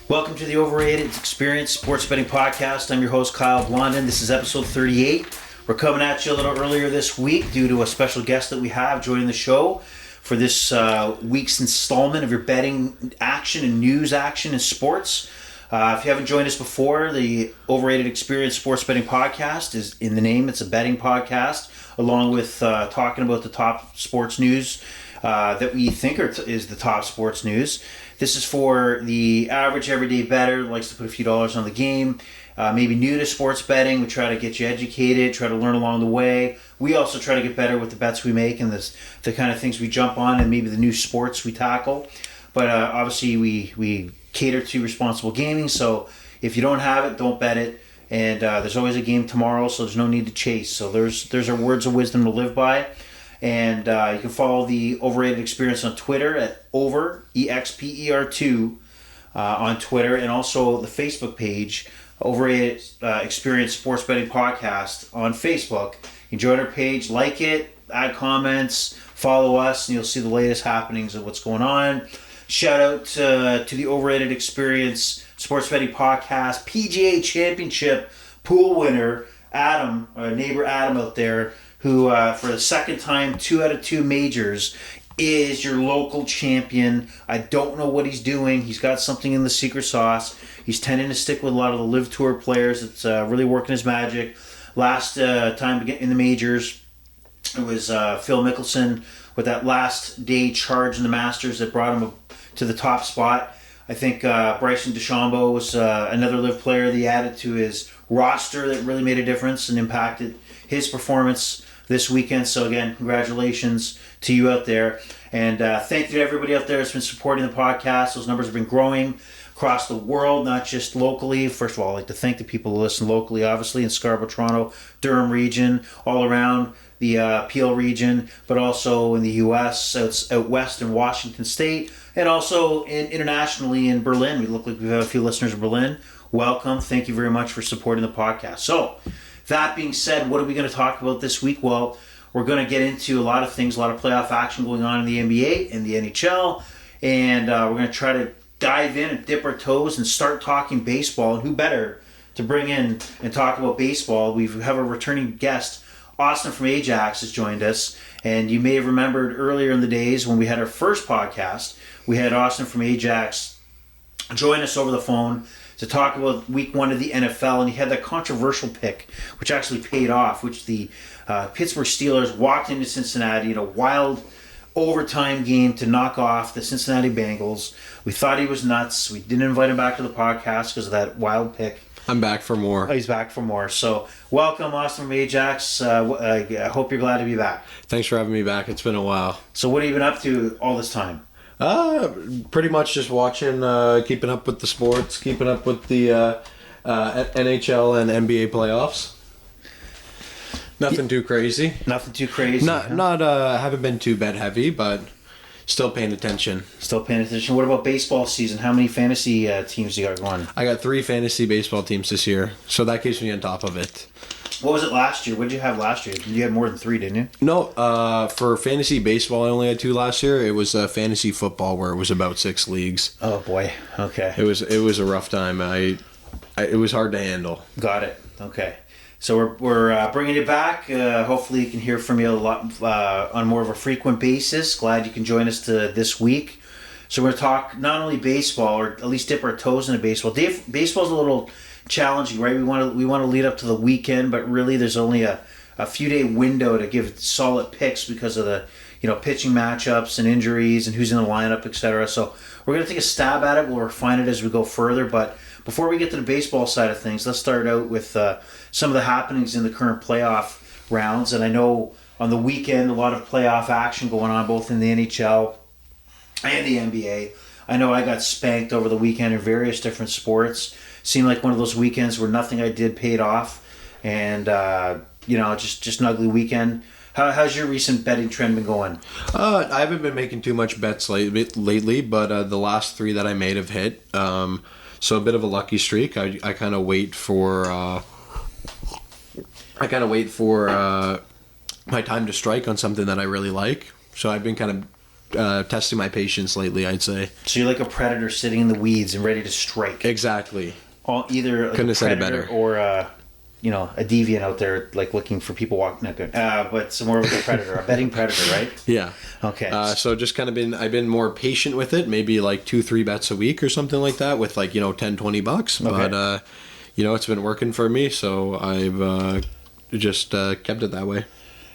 Welcome to the Overrated Experience Sports Betting Podcast. I'm your host, Kyle Blondin. This is episode 38. We're coming at you a little earlier this week due to a special guest that we have joining the show for this week's installment of your betting action and news action in sports. If you haven't joined us before, the Overrated Experience Sports Betting Podcast is in the name. It's a betting podcast, along with talking about the top sports news that we think is the top sports news. This is for the average everyday bettor that likes to put a few dollars on the game, maybe new to sports betting. We try to get you educated, try to learn along the way. We also try to get better with the bets we make and the kind of things we jump on and maybe the new sports we tackle. But obviously we cater to responsible gaming, so if you don't have it, don't bet it. And there's always a game tomorrow, so there's no need to chase. So there's our words of wisdom to live by. And you can follow the Overrated Experience on Twitter at over, EXPER2 on Twitter, and also the Facebook page, Overrated Experience Sports Betting Podcast on Facebook. You can join our page, like it, add comments, follow us, and you'll see the latest happenings of what's going on. Shout out to the Overrated Experience Sports Betting Podcast PGA Championship pool winner, Adam, neighbor Adam out there, who for the second time, 2 out of 2 majors, is your local champion. I don't know what he's doing. He's got something in the secret sauce. He's tending to stick with a lot of the Live Tour players. It's really working his magic. Last time to get in the majors, it was Phil Mickelson with that last day charge in the Masters that brought him to the top spot. I think Bryson DeChambeau was another Live player that he added to his roster that really made a difference and impacted his performance this weekend. So again, congratulations to you out there. And thank you to everybody out there that's been supporting the podcast. Those numbers have been growing across the world, not just locally. First of all, I'd like to thank the people who listen locally, obviously, in Scarborough, Toronto, Durham region, all around the Peel region, but also in the U.S., out west in Washington State, and also internationally in Berlin. We look like we have a few listeners in Berlin. Welcome. Thank you very much for supporting the podcast. So, that being said, what are we going to talk about this week? Well, we're going to get into a lot of things, a lot of playoff action going on in the NBA and the NHL, and we're going to try to dive in and dip our toes and start talking baseball. And who better to bring in and talk about baseball? We have a returning guest. Austin from Ajax has joined us, and you may have remembered earlier in the days when we had our first podcast, we had Austin from Ajax join us over the phone to talk about week 1 of the NFL, and he had that controversial pick, which actually paid off, which the Pittsburgh Steelers walked into Cincinnati in a wild overtime game to knock off the Cincinnati Bengals. We thought he was nuts. We didn't invite him back to the podcast because of that wild pick. I'm back for more. Oh, he's back for more. So welcome, Austin from Ajax. I hope you're glad to be back. Thanks for having me back. It's been a while. So what have you been up to all this time? Pretty much just watching, keeping up with the sports, keeping up with the NHL and NBA playoffs. Nothing too crazy. Nothing too crazy. Haven't been too bet heavy, but still paying attention. Still paying attention. What about baseball season? How many fantasy teams do you got going? I got 3 fantasy baseball teams this year, so that keeps me on top of it. What was it last year? What did you have last year? You had more than 3, didn't you? No, for fantasy baseball, I only had 2 last year. It was fantasy football, where it was about 6 leagues. Oh boy, okay. It was a rough time. It was hard to handle. Got it. Okay. So we're bringing you back. Hopefully you can hear from you a lot on more of a frequent basis. Glad you can join us this week. So we're going to talk not only baseball, or at least dip our toes into baseball. Baseball's a little challenging, right? We want to lead up to the weekend, but really there's only a few day window to give solid picks because of the pitching matchups and injuries and who's in the lineup, etc. So we're going to take a stab at it. We'll refine it as we go further, but before we get to the baseball side of things, let's start out with some of the happenings in the current playoff rounds. And I know on the weekend, a lot of playoff action going on both in the NHL and the NBA. I know I got spanked over the weekend in various different sports. Seemed like one of those weekends where nothing I did paid off. And, just an ugly weekend. How's your recent betting trend been going? I haven't been making too much bets lately, but the last 3 that I made have hit. So a bit of a lucky streak. I kind of wait for my time to strike on something that I really like. So I've been kind of testing my patience lately, I'd say. So you're like a predator sitting in the weeds and ready to strike. Exactly. Either like Couldn't a have said it predator better. or a deviant out there, like looking for people walking. Not good. But some more of a predator, a betting predator, right? Yeah. Okay. So just kind of I've been more patient with it, maybe like 2-3 bets a week or something like that with like, $10-20. Okay. But, it's been working for me. So I've just kept it that way.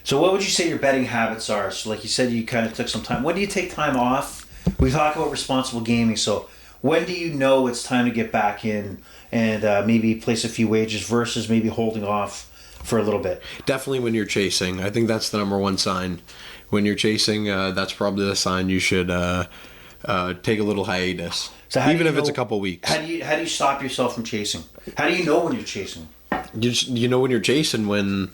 So what would you say your betting habits are? So like you said, you kind of took some time. When do you take time off? We talk about responsible gaming. So when do you know it's time to get back in and maybe place a few wagers versus maybe holding off for a little bit? Definitely when you're chasing. I think that's the number one sign. When you're chasing, that's probably the sign you should take a little hiatus. So even if it's a couple weeks. How do you stop yourself from chasing? How do you know when you're chasing? You know when you're chasing when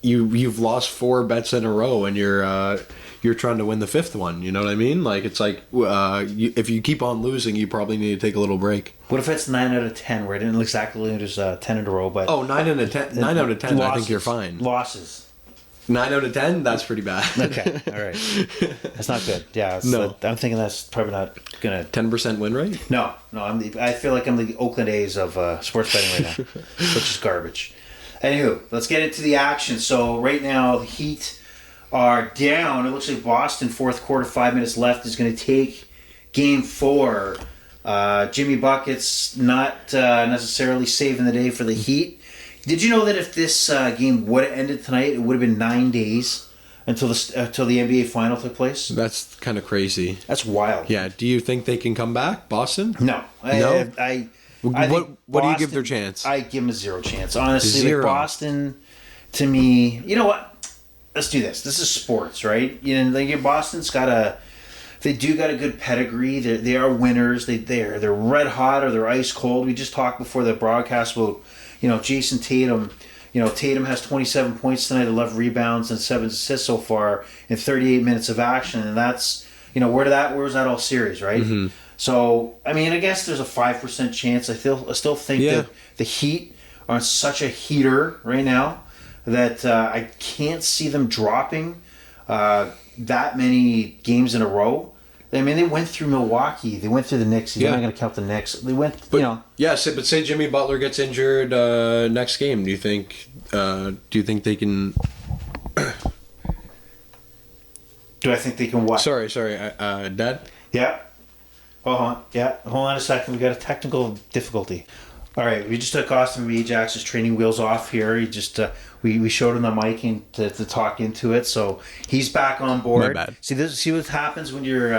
you've lost 4 bets in a row and you're trying to win the 5th one. You know what I mean? Like it's like if you keep on losing, you probably need to take a little break. What if it's 9 out of 10 where I didn't exactly lose 10 in a row, but 9 out of 10. 9 out of 10. Losses, I think you're fine. Losses. 9 out of 10. That's pretty bad. Okay, all right. That's not good. Yeah, No. I'm thinking that's probably not gonna. 10% win rate. No. I feel like I'm the Oakland A's of sports betting right now, which is garbage. Anywho, let's get into the action. So right now the Heat are down. It looks like Boston, fourth quarter, 5 minutes left, is going to take Game 4. Jimmy Bucket's not necessarily saving the day for the Heat. Did you know that if this game would have ended tonight, it would have been 9 days until the NBA final took place? That's kind of crazy. That's wild. Yeah. Do you think they can come back, Boston? No. No? I What think do you give Boston- their chance? I give them a 0 chance. Honestly, Zero. Like Boston, to me, you know what? Let's do this. This is sports, right? Boston's they do got a good pedigree. They are winners. They're red hot or they're ice cold. We just talked before the broadcast about, Jason Tatum. Tatum has 27 points tonight, 11 rebounds and 7 assists so far in 38 minutes of action, and that's where was that all series, right? Mm-hmm. So I guess there's a 5% chance. I still think that the Heat are on such a heater right now that I can't see them dropping that many games in a row. They went through Milwaukee. They went through the Knicks. You're not going to count the Knicks. They went, Yeah, but say Jimmy Butler gets injured next game. Do you think they can? Do I think they can what? Sorry, Dad. Yeah. Hold on. Yeah. Hold on a second. We got a technical difficulty. All right. We just took Austin from Ajax's training wheels off here. He just we showed him the mic and to talk into it, so he's back on board. My bad. See what happens when you're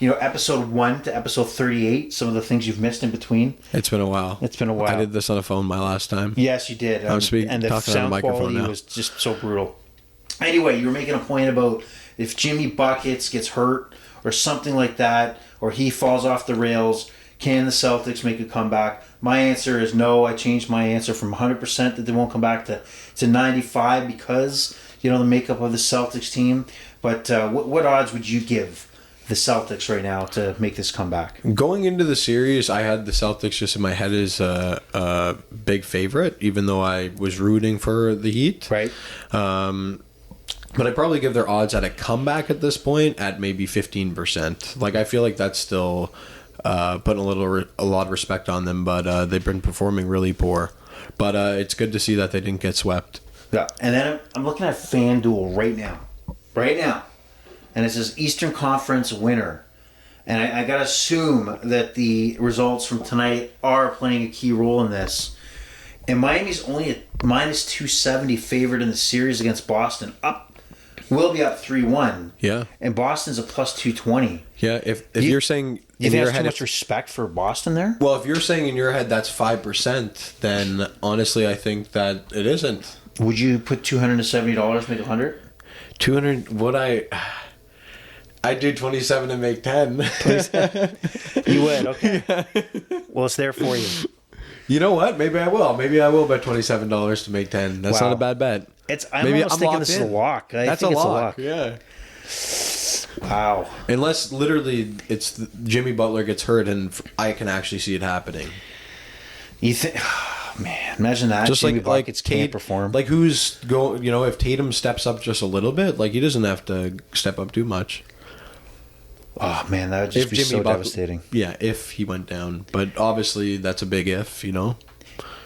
episode 1 to episode 38. Some of the things you've missed in between. It's been a while. I I did this on a phone my last time. Yes, you did. I'm speaking, and the talking on sound the microphone quality now. was just so brutal. Anyway, you were making a point about if Jimmy Buckets gets hurt or something like that, or he falls off the rails, can the Celtics make a comeback? My answer is no. I changed my answer from 100% that they won't come back to 95 because, the makeup of the Celtics team. But what odds would you give the Celtics right now to make this comeback? Going into the series, I had the Celtics just in my head as a big favorite, even though I was rooting for the Heat. Right. But I'd probably give their odds at a comeback at this point at maybe 15%. Like, I feel like that's still putting a lot of respect on them, but they've been performing really poor. But it's good to see that they didn't get swept. Yeah. And then I'm looking at FanDuel right now. And it says Eastern Conference winner. And I got to assume that the results from tonight are playing a key role in this. And Miami's only a minus 270 favorite in the series against Boston. Will be up 3-1. Yeah. And Boston's a plus 220. Yeah, if you're saying You in think your that's too head, much respect for Boston there? well, if you're saying in your head that's 5%, then honestly, I think that it isn't. Would you put $270 make 100? 200? Would I do 27 and make 10. You would, okay. Well, it's there for you. You know what? Maybe I will. Maybe I will bet $27 to make 10. That's Wow. not a bad bet. I'm Maybe almost I'm thinking locked this is a in. lock. I That's think a it's lock. Yeah. Wow. Unless literally Jimmy Butler gets hurt and I can actually see it happening. You think? Man, imagine that. Just Jimmy like Buckets can't Tate, perform. like who's go? You know, if Tatum steps up just a little bit, like he doesn't have to step up too much. Oh man, that would just be so devastating. Yeah, if he went down, but obviously that's a big if. You know,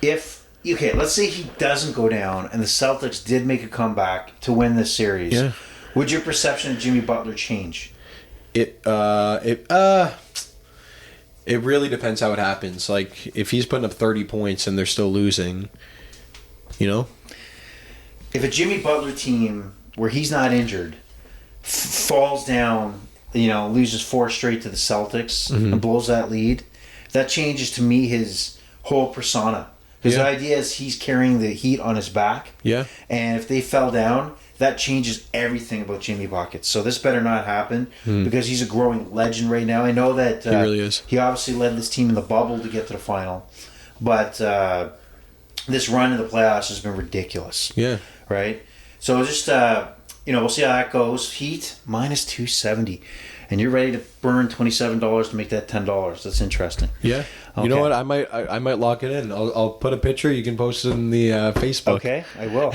let's say he doesn't go down, and the Celtics did make a comeback to win this series. Yeah. Would your perception of Jimmy Butler change? It really depends how it happens. Like if he's putting up 30 points and they're still losing, you know. If a Jimmy Butler team where he's not injured falls down, loses 4 straight to the Celtics and blows that lead, that changes to me his whole persona. Because the idea is he's carrying the heat on his back. Yeah. And if they fell down, that changes everything about Jimmy Buckets. So this better not happen because he's a growing legend right now. I know that he really is. He obviously led this team in the bubble to get to the final. But this run in the playoffs has been ridiculous. Yeah. Right? So just, we'll see how that goes. Heat, minus 270. And you're ready to burn $27 to make that $10. That's interesting. Yeah. Okay. You know what? I might lock it in. I'll put a picture. You can post it in the Facebook. Okay, I will.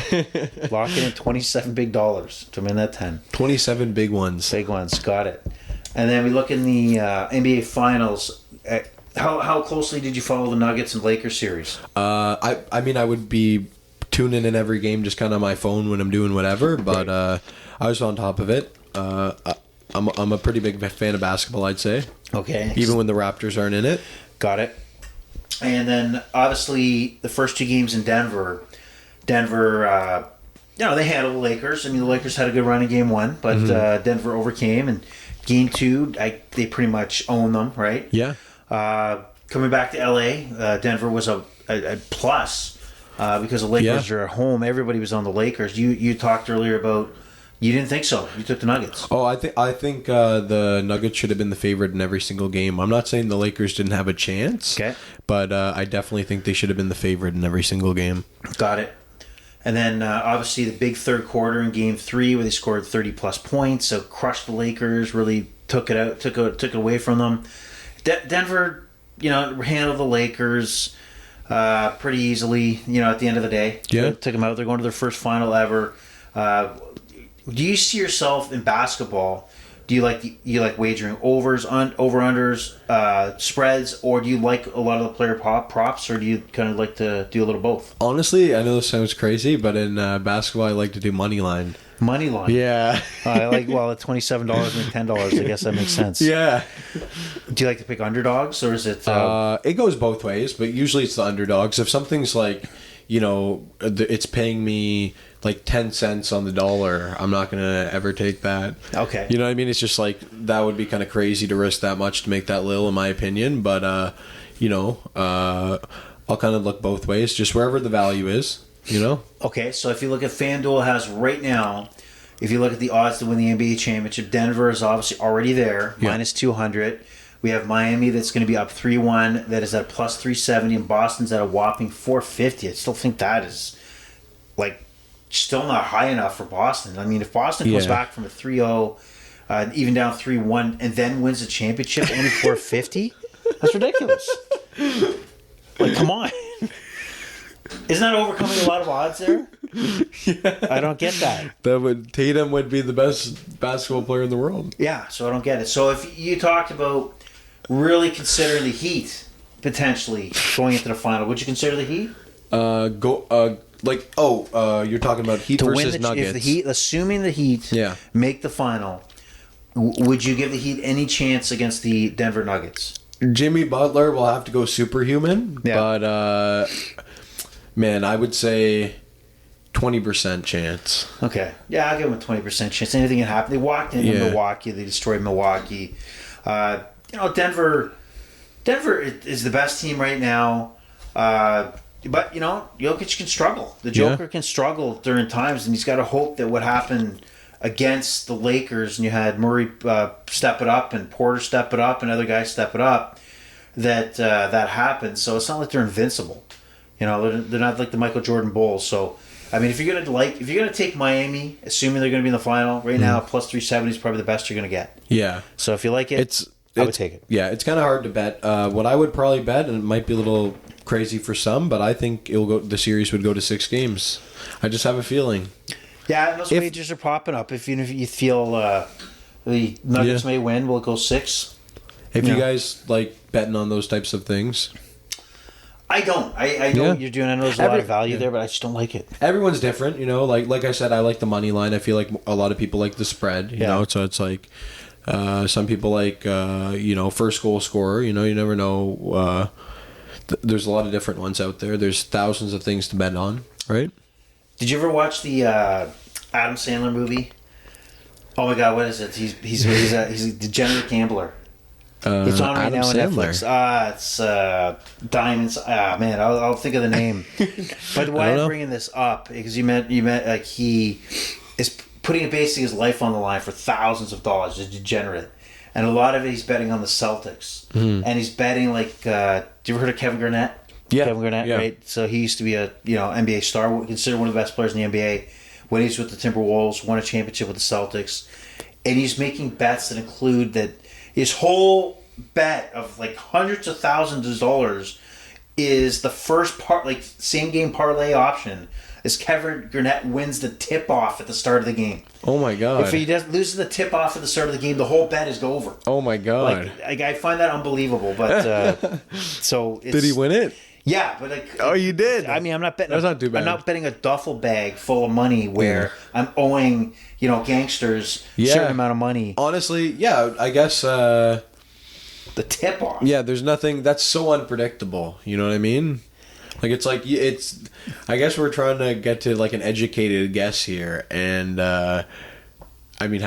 Lock it in $27 big dollars to win that 10. 27 big ones. Big ones. Got it. And then we look in the NBA Finals. How closely did you follow the Nuggets and Lakers series? I mean, I would be tuning in every game just kind of on my phone when I'm doing whatever, but I was on top of it. I'm a pretty big fan of basketball, I'd say. Okay. Even when the Raptors aren't in it. Got it. And then, obviously, the first 2 games in Denver, they handled the Lakers. I mean, the Lakers had a good run in Game 1, but Denver overcame. And Game 2, they pretty much own them, right? Yeah. Coming back to LA, Denver was a plus because the Lakers are at home. Everybody was on the Lakers. You talked earlier about... You didn't think so. You took the Nuggets. Oh, I think the Nuggets should have been the favorite in every single game. I'm not saying the Lakers didn't have a chance, but I definitely think they should have been the favorite in every single game. Got it. And then obviously the big third quarter in Game 3 where they scored 30-plus points, so crushed the Lakers, really took it away from them. Denver, handled the Lakers pretty easily, at the end of the day. Yeah. Took them out. They're going to their first final ever. Do you see yourself in basketball? Do you like wagering over-unders, spreads, or do you like a lot of the player props, or do you kind of like to do a little both? Honestly, I know this sounds crazy, but in basketball, I like to do money line. Money line? Yeah. I like, at $27 and $10, I guess that makes sense. Yeah. Do you like to pick underdogs, or is it... It goes both ways, but usually it's the underdogs. If something's like, it's paying me... like 10 cents on the dollar, I'm not going to ever take that. Okay. You know what I mean? It's just like, that would be kind of crazy to risk that much to make that little, in my opinion. But, I'll kind of look both ways, just wherever the value is, Okay, so if you look at FanDuel has right now, if you look at the odds to win the NBA championship, Denver is obviously already there, minus 200. We have Miami that's going to be up 3-1, that is at plus 370, and Boston's at a whopping 450. I still think that is, still not high enough for Boston. I mean, if Boston comes back from a 3-0, even down 3-1, and then wins the championship, only 450? That's ridiculous. Come on. Isn't that overcoming a lot of odds there? Yeah. I don't get that. Tatum would be the best basketball player in the world. Yeah, so I don't get it. So if you talked about really considering the Heat potentially going into the final, would you consider the Heat? You're talking about Heat versus Nuggets. If the Heat, assuming the Heat make the final, would you give the Heat any chance against the Denver Nuggets? Jimmy Butler will have to go superhuman, but I would say 20% chance. Okay, I'll give them a 20% chance. Anything can happen. They walked into Milwaukee. They destroyed Milwaukee. Denver is the best team right now. But, Jokic can struggle. The Joker can struggle during times, and he's got to hope that what happened against the Lakers, and you had Murray step it up, and Porter step it up, and other guys step it up, that happens. So it's not like they're invincible. They're not like the Michael Jordan Bulls. So, I mean, if you're gonna take Miami, assuming they're gonna be in the final, right now, plus 370 is probably the best you're gonna get. Yeah. So if you like it, I would take it. Yeah, it's kind of hard to bet. What I would probably bet, and it might be a little crazy for some, but I think the series would go to 6 games. I just have a feeling. Yeah, those wagers are popping up. If you feel the Nuggets may win, we'll go 6. If you guys like betting on those types of things. I don't. I know what you're doing. I know there's a lot of value there, but I just don't like it. Everyone's different, like I said, I like the money line. I feel like a lot of people like the spread, you know, so it's like some people like first goal scorer, you never know. There's a lot of different ones out there. There's thousands of things to bet on, right? Did you ever watch the Adam Sandler movie? Oh my God, what is it? He's a degenerate gambler. It's on right Adam now on Sandler. Netflix. It's Diamonds. Man, I'll think of the name. But why I'm bringing this up because you meant like he is putting basically his life on the line for thousands of dollars. A degenerate, and a lot of it he's betting on the Celtics, and he's betting like. Do you ever heard of Kevin Garnett? Yeah, Kevin Garnett, right? So he used to be a NBA star, considered one of the best players in the NBA. When he's with the Timberwolves, won a championship with the Celtics, and he's making bets that include that. His whole bet of like hundreds of thousands of dollars is the first part, like same game parlay option. Is Kevin Garnett wins the tip off at the start of the game. Oh my God! If he loses the tip off at the start of the game, the whole bet is over. Oh my God! Like I find that unbelievable. But so did he win it? Yeah, but you did. I mean, I'm not betting. That's not too bad. I'm not betting a duffel bag full of money where I'm owing gangsters a certain amount of money. Honestly, yeah, I guess the tip off. Yeah, there's nothing that's so unpredictable. You know what I mean? Like it's. I guess we're trying to get to like an educated guess here, and I mean,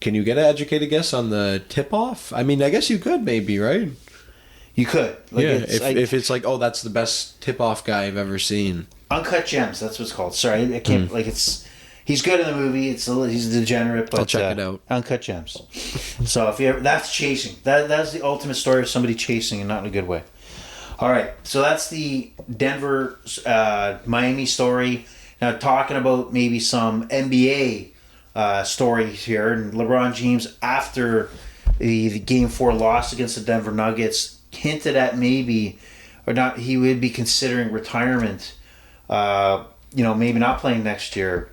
can you get an educated guess on the tip off? I mean, I guess you could maybe, right? You could. If it's like, oh, that's the best tip-off guy I've ever seen. Uncut Gems, that's what it's called. Sorry, I can't. He's good in the movie. He's a degenerate, but I'll check it out. Uncut Gems. So if you ever, that's chasing. That's the ultimate story of somebody chasing, and not in a good way. All right, so that's the Denver Miami story. Now talking about maybe some NBA stories here, and LeBron James after the Game 4 loss against the Denver Nuggets. Hinted at maybe or not he would be considering retirement, maybe not playing next year.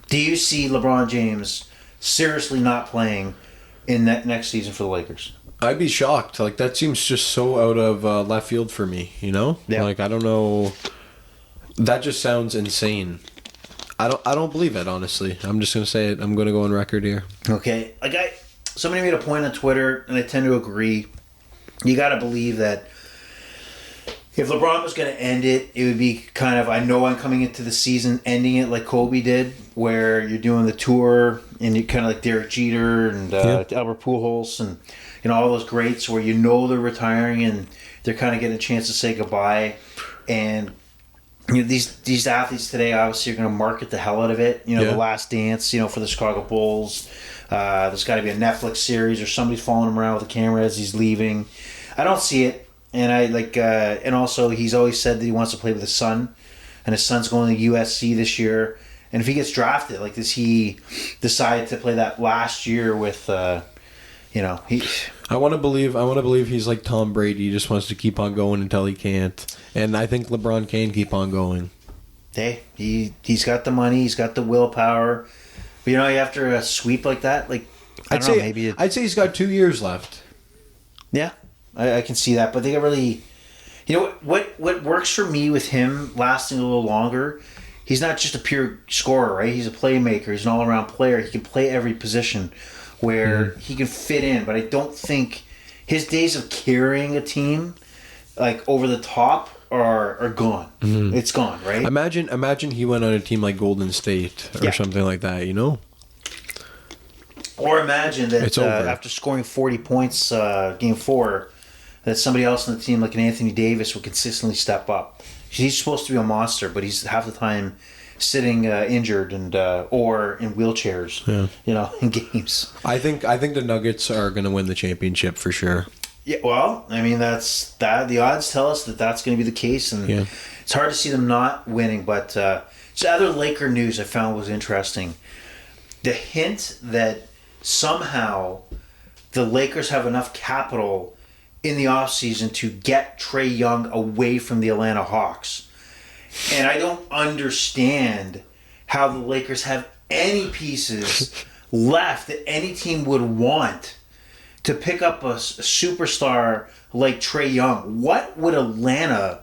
Do you see LeBron James seriously not playing in that next season for the Lakers? I'd be shocked. Like, that seems just so out of left field for me, Yeah. Like, I don't know. That just sounds insane. I don't believe it, honestly. I'm just going to say it. I'm going to go on record here. Okay. Somebody made a point on Twitter, and I tend to agree. You got to believe that if LeBron was going to end it, it would be kind of, I know I'm coming into the season ending it like Kobe did, where you're doing the tour and you're kind of like Derek Jeter and Albert Pujols and all those greats where they're retiring and they're kind of getting a chance to say goodbye. And these athletes today obviously are going to market the hell out of it. The Last Dance, for the Chicago Bulls. There's got to be a Netflix series or somebody's following him around with a camera as he's leaving. I don't see it, and and also he's always said that he wants to play with his son, and his son's going to USC this year. And if he gets drafted, does he decide to play that last year with, he? I want to believe he's like Tom Brady. He just wants to keep on going until he can't, and I think LeBron can keep on going. Hey, he's got the money, he's got the willpower. But after a sweep like that, I'd say he's got 2 years left. Yeah, I can see that. But they got really, what works for me with him lasting a little longer. He's not just a pure scorer, right? He's a playmaker. He's an all-around player. He can play every position where he can fit in. But I don't think his days of carrying a team over the top are gone. Mm-hmm. It's gone, right? Imagine he went on a team like Golden State or something like that, Or imagine that after scoring 40 points Game 4, that somebody else on the team like an Anthony Davis would consistently step up. He's supposed to be a monster, but he's half the time sitting injured and or in wheelchairs, in games. I think the Nuggets are going to win the championship for sure. Yeah, well, I mean that's the odds tell us that that's going to be the case, and it's hard to see them not winning. But so other Laker news I found was interesting. The hint that somehow the Lakers have enough capital in the offseason to get Trae Young away from the Atlanta Hawks. And I don't understand how the Lakers have any pieces left that any team would want to pick up a superstar like Trae Young. What would Atlanta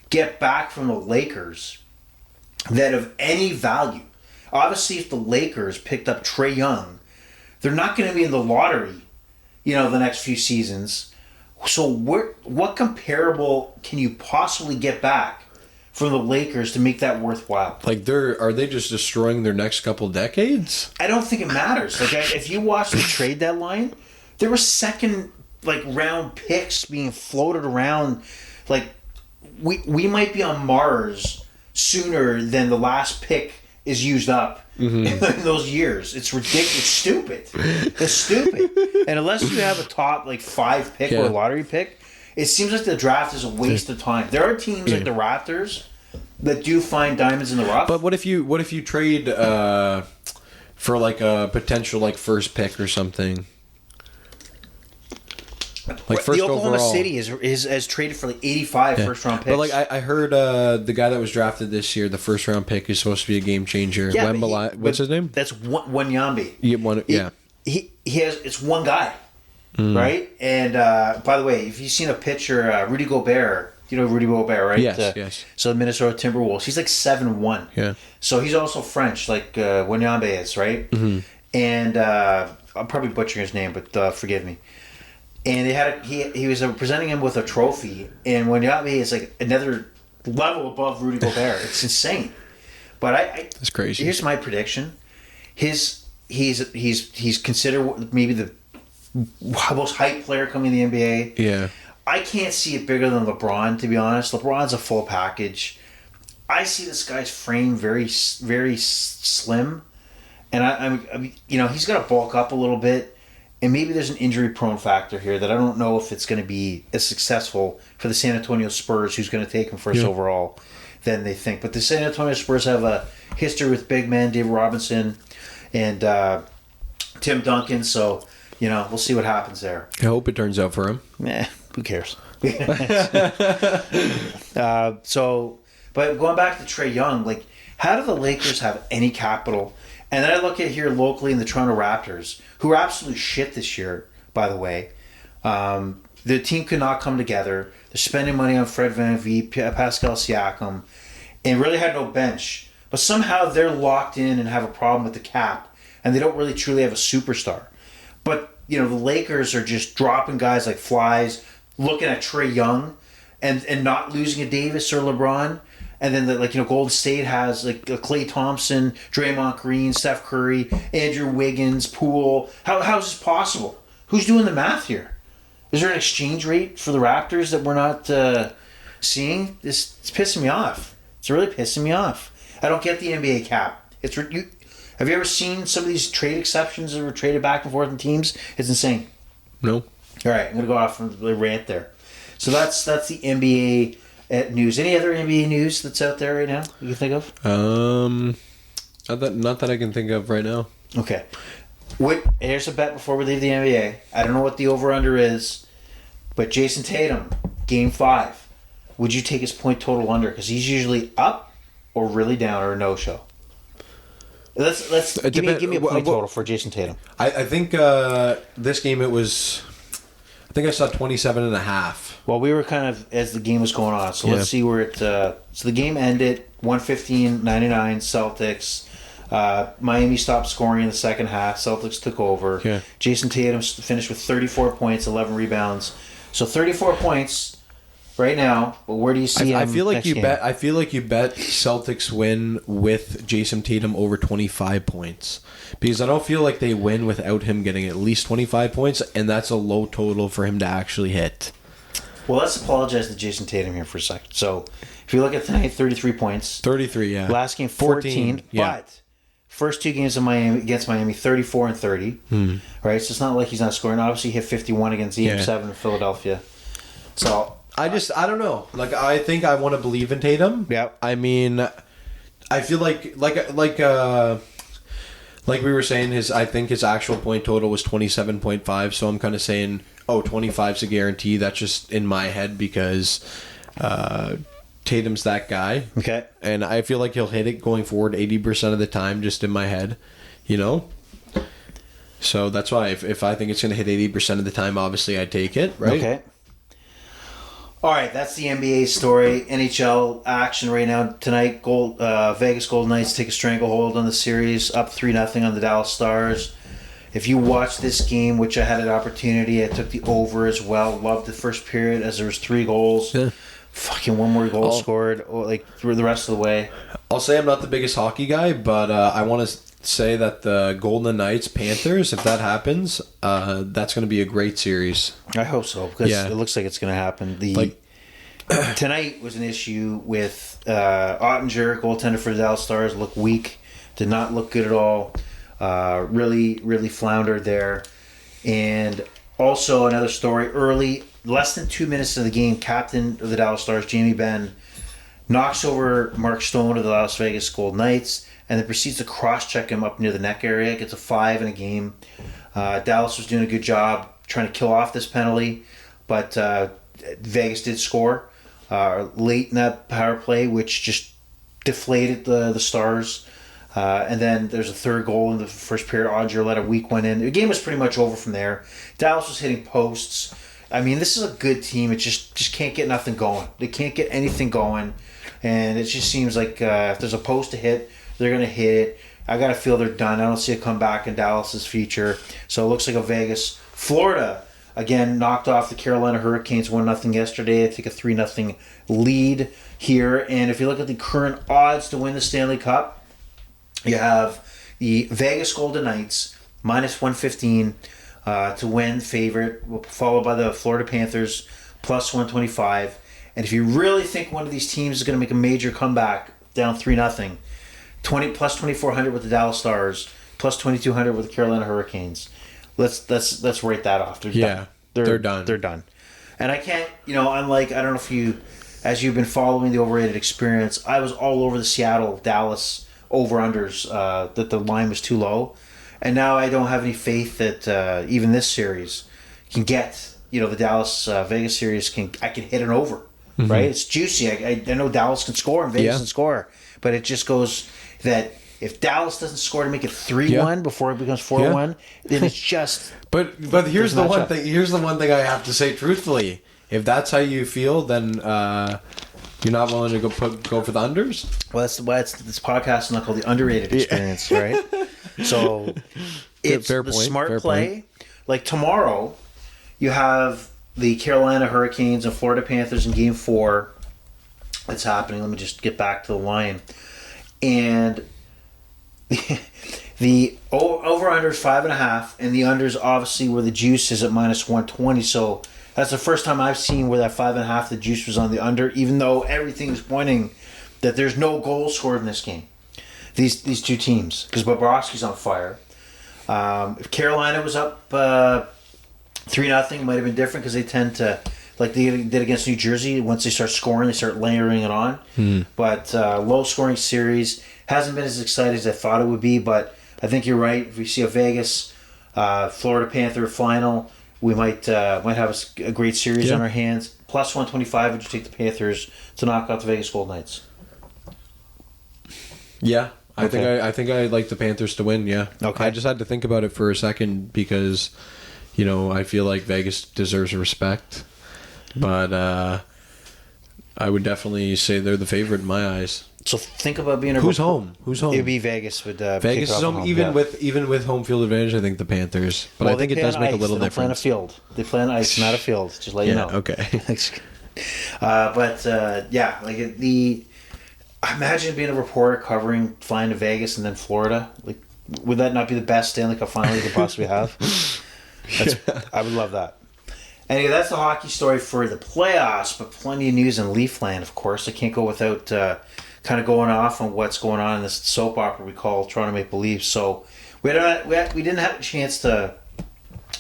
get back from the Lakers that of any value? Obviously, if the Lakers picked up Trae Young, they're not going to be in the lottery, the next few seasons. So what comparable can you possibly get back from the Lakers to make that worthwhile? Like, are they just destroying their next couple decades? I don't think it matters. Like, if you watch the trade deadline, there were second round picks being floated around. Like, we might be on Mars sooner than the last pick is used up in those years. It's ridiculous. It's stupid. It's stupid. And unless you have a top 5 pick or a lottery pick, it seems like the draft is a waste of time. There are teams like the Raptors that do find diamonds in the rough. But what if you trade for a potential first pick or something? First the Oklahoma overall. City is traded for 85 first round picks. But I heard the guy that was drafted this year, the first round pick, is supposed to be a game changer. Yeah, what's his name? That's Wanyambi. Yeah. He has, it's one guy, right? And by the way, if you've seen a picture, Rudy Gobert, you know Rudy Gobert, right? Yes. So the Minnesota Timberwolves, he's 7'1". Yeah. So he's also French, like Wanyambi is, right? Mm-hmm. And I'm probably butchering his name, but forgive me. And he was presenting him with a trophy, and Wanyambi is another level above Rudy Gobert. It's insane. But that's crazy. Here's my prediction: he's considered maybe the most hyped player coming in the NBA. Yeah. I can't see it bigger than LeBron, to be honest. LeBron's a full package. I see this guy's frame very, very slim, and I'm he's got to bulk up a little bit. And maybe there's an injury-prone factor here that I don't know if it's going to be as successful for the San Antonio Spurs, who's going to take him first overall, than they think. But the San Antonio Spurs have a history with big men, David Robinson and Tim Duncan. So, we'll see what happens there. I hope it turns out for him. Who cares? But going back to Trae Young, how do the Lakers have any capital? And then I look at here locally in the Toronto Raptors, who are absolute shit this year, by the way. The team could not come together. They're spending money on Fred VanVleet, Pascal Siakam, and really had no bench. But somehow they're locked in and have a problem with the cap, and they don't really truly have a superstar. But, the Lakers are just dropping guys like flies, looking at Trae Young, and not losing a Davis or LeBron. And then, Golden State has, Klay Thompson, Draymond Green, Steph Curry, Andrew Wiggins, Poole. How is this possible? Who's doing the math here? Is there an exchange rate for the Raptors that we're not seeing? It's pissing me off. It's really pissing me off. I don't get the NBA cap. Have you ever seen some of these trade exceptions that were traded back and forth in teams? It's insane. No. All right, I'm going to go off on the rant there. So that's the NBA news. Any other NBA news that's out there right now you can think of? Not that I can think of right now. Okay. Here's a bet before we leave the NBA. I don't know what the over-under is, but Jason Tatum, Game 5. Would you take his point total under? Because he's usually up or really down or a no-show. Let's give me a point total for Jason Tatum. I think this game it was. I think I saw 27.5. Well, we were kind of as the game was going on, so let's see where it. So the game ended 115-99 Celtics. Miami stopped scoring in the second half. Celtics took over. Yeah. Jason Tatum finished with 34 points, 11 rebounds. So 34 points right now. But where do you see him? I feel like next game? I feel like you bet Celtics win with Jason Tatum over 25 points. Because I don't feel like they win without him getting at least 25 points, and that's a low total for him to actually hit. Well, let's apologize to Jason Tatum here for a second. So, if you look at tonight, 33 points. 33, yeah. Last game, 14. Yeah. But first two games of Miami against Miami, 34 and 30. Right? So, it's not like he's not scoring. Obviously, he hit 51 against Game 7 in Philadelphia. So, I don't know. I think I want to believe in Tatum. Yeah. I mean, I feel like we were saying, I think his actual point total was 27.5. So I'm kind of saying 25's a guarantee. That's just in my head because Tatum's that guy. Okay. And I feel like he'll hit it going forward 80% of the time, just in my head, So that's why if I think it's going to hit 80% of the time, obviously I take it, right? Okay. All right, that's the NBA story. NHL action right now tonight. Vegas Golden Knights take a stranglehold on the series, up 3-0 on the Dallas Stars. If you watch this game, which I had an opportunity, I took the over as well. Loved the first period as there was 3 goals. Yeah. Fucking one more goal scored, through the rest of the way. I'll say I'm not the biggest hockey guy, but I want to say that the Golden Knights Panthers, if that happens, that's going to be a great series. I hope so, because it looks like it's going to happen. Tonight was an issue with Ottinger, goaltender for the Dallas Stars, looked weak, did not look good at all. Really, really floundered there. And also another story, early, less than 2 minutes of the game, captain of the Dallas Stars, Jamie Benn, knocks over Mark Stone of the Las Vegas Golden Knights, and then proceeds to cross-check him up near the neck area. Gets a 5 in a game. Dallas was doing a good job trying to kill off this penalty, but Vegas did score late in that power play, which just deflated the Stars. And then there's a third goal in the first period. Odger let a weak one in. The game was pretty much over from there. Dallas was hitting posts. I mean, this is a good team. It just can't get nothing going. They can't get anything going. And it just seems like if there's a post to hit, they're going to hit it. I got to feel they're done. I don't see a comeback in Dallas's future. So it looks like a Vegas. Florida, again, knocked off the Carolina Hurricanes 1-0 yesterday. They take a 3-0 lead here. And if you look at the current odds to win the Stanley Cup, you have the Vegas Golden Knights minus 115 to win, favorite, followed by the Florida Panthers plus 125. And if you really think one of these teams is going to make a major comeback down 3-0, 20 plus 2,400 with the Dallas Stars, plus 2,200 with the Carolina Hurricanes. Let's rate that off. Done. They're done. They're done. And I can't, unlike, I don't know if you, as you've been following the overrated experience, I was all over the Seattle Dallas over-unders, that the line was too low. And now I don't have any faith that even this series can get, the Dallas Vegas series I can hit an over, right? It's juicy. I know Dallas can score and Vegas can score, but it just goes that if Dallas doesn't score to make it 3-1 before it becomes 4-1, then it's just. But here's the one thing. Here's the one thing I have to say truthfully. If that's how you feel, then you're not willing to go for the unders. Well, that's why this podcast is not called the underrated experience, right? So it's fair the point, smart fair play. point. Like tomorrow, you have the Carolina Hurricanes and Florida Panthers in Game 4. That's happening. Let me just get back to the line. And the over-under is 5.5, and the unders obviously where the juice is at minus 120. So that's the first time I've seen where that 5.5, the juice was on the under, even though everything is pointing that there's no goals scored in this game. These two teams, because Bobrovsky's on fire. If Carolina was up 3-0, it might have been different because they tend to, like they did against New Jersey, once they start scoring, they start layering it on. But low-scoring series. Hasn't been as exciting as I thought it would be, but I think you're right. If we see a Vegas Florida Panther final, we might have a great series on our hands. Plus 125, would you take the Panthers to knock out the Vegas Golden Knights? Yeah, I think I like the Panthers to win. Yeah, okay. I just had to think about it for a second because, I feel like Vegas deserves respect, but I would definitely say they're the favorite in my eyes. So think about being a Who's home? It'd be Vegas with Vegas is home. Even with home field advantage, I think the Panthers. But I think it does make a little difference. They play on a field. They play on ice, not a field. Just let you know. Okay. Imagine being a reporter covering flying to Vegas and then Florida. Like, would that not be the best Stanley Cup final you could possibly have? I would love that. Anyway, that's the hockey story for the playoffs, but plenty of news in Leafland, of course. I can't go without kind of going off on what's going on in this soap opera we call Toronto Maple Leafs. So we didn't have a chance to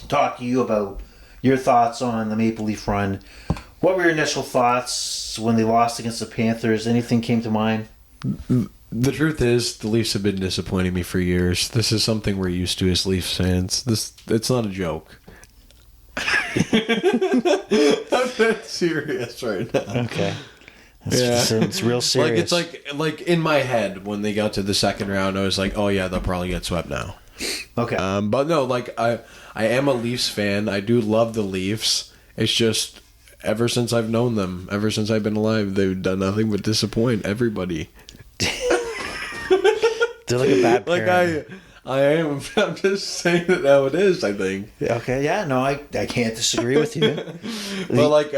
talk to you about your thoughts on the Maple Leaf run. What were your initial thoughts when they lost against the Panthers? Anything came to mind? The truth is, the Leafs have been disappointing me for years. This is something we're used to as Leafs fans. It's not a joke. I'm dead serious right now. Okay. It's real serious. Like in my head when they got to the second round, I was like, oh yeah, they'll probably get swept now. Okay. But no, like I am a Leafs fan. I do love the Leafs. It's just ever since I've known them, ever since I've been alive, they've done nothing but disappoint everybody. They're like a bad parent. I'm just saying that how it is, I think. Okay, yeah, no, I can't disagree with you. But like,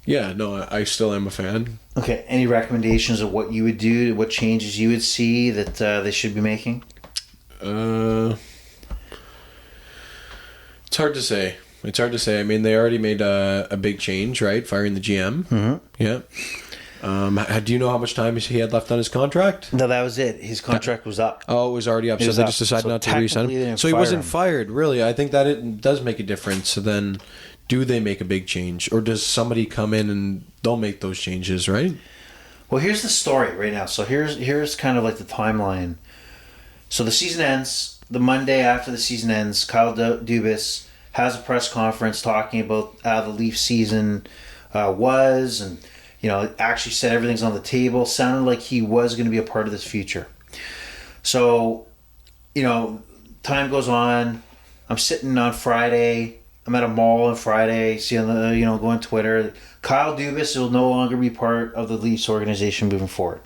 yeah, no, I still am a fan. Okay, any recommendations of what you would do, what changes you would see that they should be making? It's hard to say. I mean, they already made a big change, right? Firing the GM. Mm-hmm. Yeah. Do you know how much time he had left on his contract? No, that was it. His contract was up. Oh, it was already up, so they just decided not to re-sign him. So he wasn't fired, really. I think that it does make a difference. So then, do they make a big change? Or does somebody come in and they'll make those changes, right? Well, here's the story right now. So here's kind of like the timeline. So the season ends. The Monday after the season ends, Kyle Dubas has a press conference talking about how the Leaf season was, and actually said everything's on the table. Sounded like he was going to be a part of this future. So, time goes on. I'm sitting on Friday. I'm at a mall on Friday, seeing going on Twitter. Kyle Dubas will no longer be part of the Leafs organization moving forward.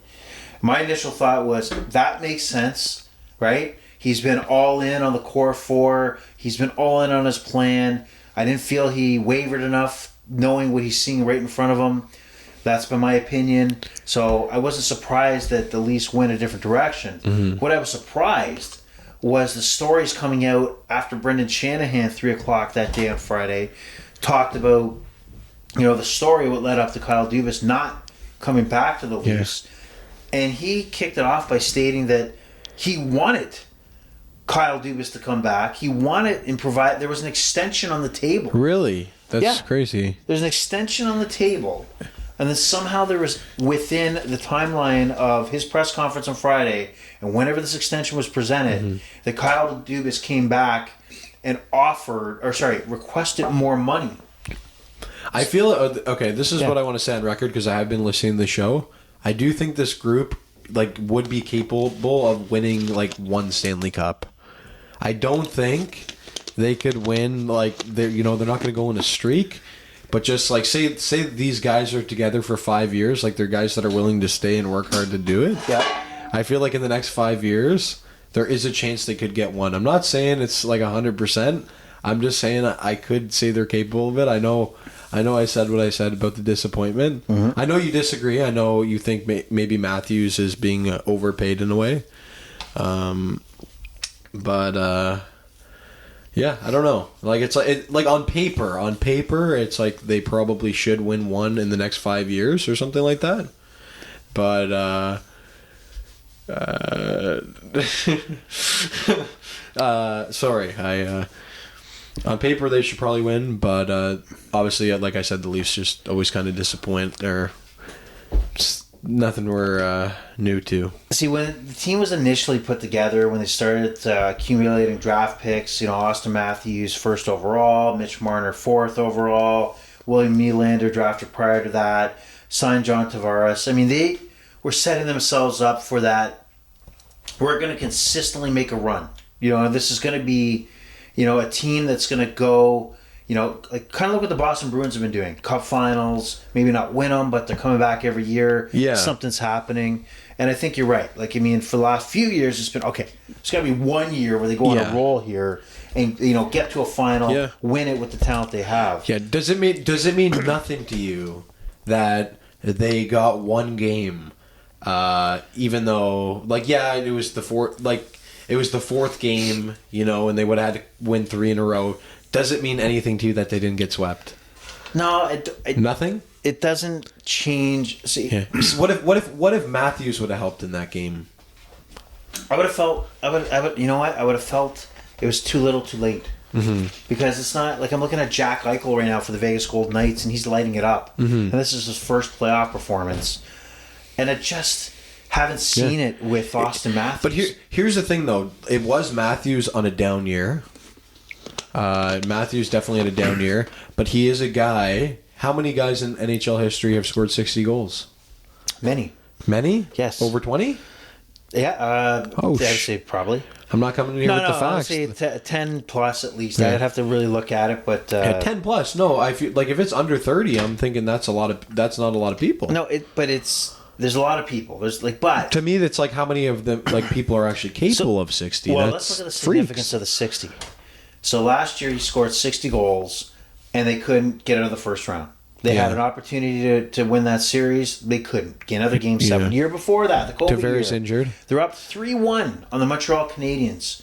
My initial thought was that makes sense, right? He's been all in on the core four. He's been all in on his plan. I didn't feel he wavered enough, knowing what he's seeing right in front of him. That's been my opinion. So I wasn't surprised that the Leafs went a different direction. Mm-hmm. What I was surprised was the stories coming out after Brendan Shanahan, 3 o'clock that day on Friday, talked about, the story what led up to Kyle Dubas not coming back to the Leafs. Yeah. And he kicked it off by stating that he wanted Kyle Dubas to come back. He wanted and provide. There was an extension on the table. Really? That's crazy. There's an extension on the table. And then somehow there was, within the timeline of his press conference on Friday, and whenever this extension was presented, that Kyle Dubas came back and requested more money. I feel, okay, this is what I want to say on record, because I have been listening to the show. I do think this group, would be capable of winning, one Stanley Cup. I don't think they could win, they're not going to go in a streak. But just say these guys are together for 5 years, they're guys that are willing to stay and work hard to do it. Yeah. I feel like in the next 5 years, there is a chance they could get one. I'm not saying it's 100%. I'm just saying I could say they're capable of it. I know I said what I said about the disappointment. Mm-hmm. I know you disagree. I know you think maybe Matthews is being overpaid in a way. But yeah, I don't know. It's on paper, it's they probably should win one in the next 5 years or something like that. But sorry, on paper they should probably win, but obviously, like I said, the Leafs just always kind of disappoint. They're nothing we're new to. See, when the team was initially put together, when they started accumulating draft picks, Austin Matthews first overall, Mitch Marner fourth overall, William Nylander drafted prior to that, signed John Tavares. I mean, they were setting themselves up for that. We're going to consistently make a run. This is going to be, a team that's going to go. Kind of like what the Boston Bruins have been doing. Cup finals, maybe not win them, but they're coming back every year. Yeah. Something's happening. And I think you're right. For the last few years, it's been, okay, it's got to be 1 year where they go on a roll here and, get to a final, win it with the talent they have. Yeah. Does it mean nothing to you that they got one game, even though, it was the fourth game, and they would have had to win 3 in a row. Does it mean anything to you that they didn't get swept? No, nothing. It doesn't change. See, what if Matthews would have helped in that game? I would have felt. I would. You know what? I would have felt it was too little, too late. Mm-hmm. Because it's not I'm looking at Jack Eichel right now for the Vegas Golden Knights, and he's lighting it up. Mm-hmm. And this is his first playoff performance, and I just haven't seen it with Austin Matthews. But here's the thing, though. It was Matthews on a down year. Matthews definitely had a down year, but he is a guy. How many guys in NHL history have scored 60 goals? Many. Many? Yes. Over 20? Yeah. I'd say probably. I'm not coming in here with the facts. I would say 10 plus at least. Yeah. I'd have to really look at it, but 10 plus. No, I feel like if it's under 30, I'm thinking that's not a lot of people. No, there's a lot of people. There's but to me, that's like how many of them people are actually capable of 60. Well, that's let's look at the significance of the 60. So last year he scored 60 goals, and they couldn't get out of the first round. They had an opportunity to win that series. They couldn't. Get another Game 7. Year before that, the COVID Tavares year, injured. They're up 3-1 on the Montreal Canadiens.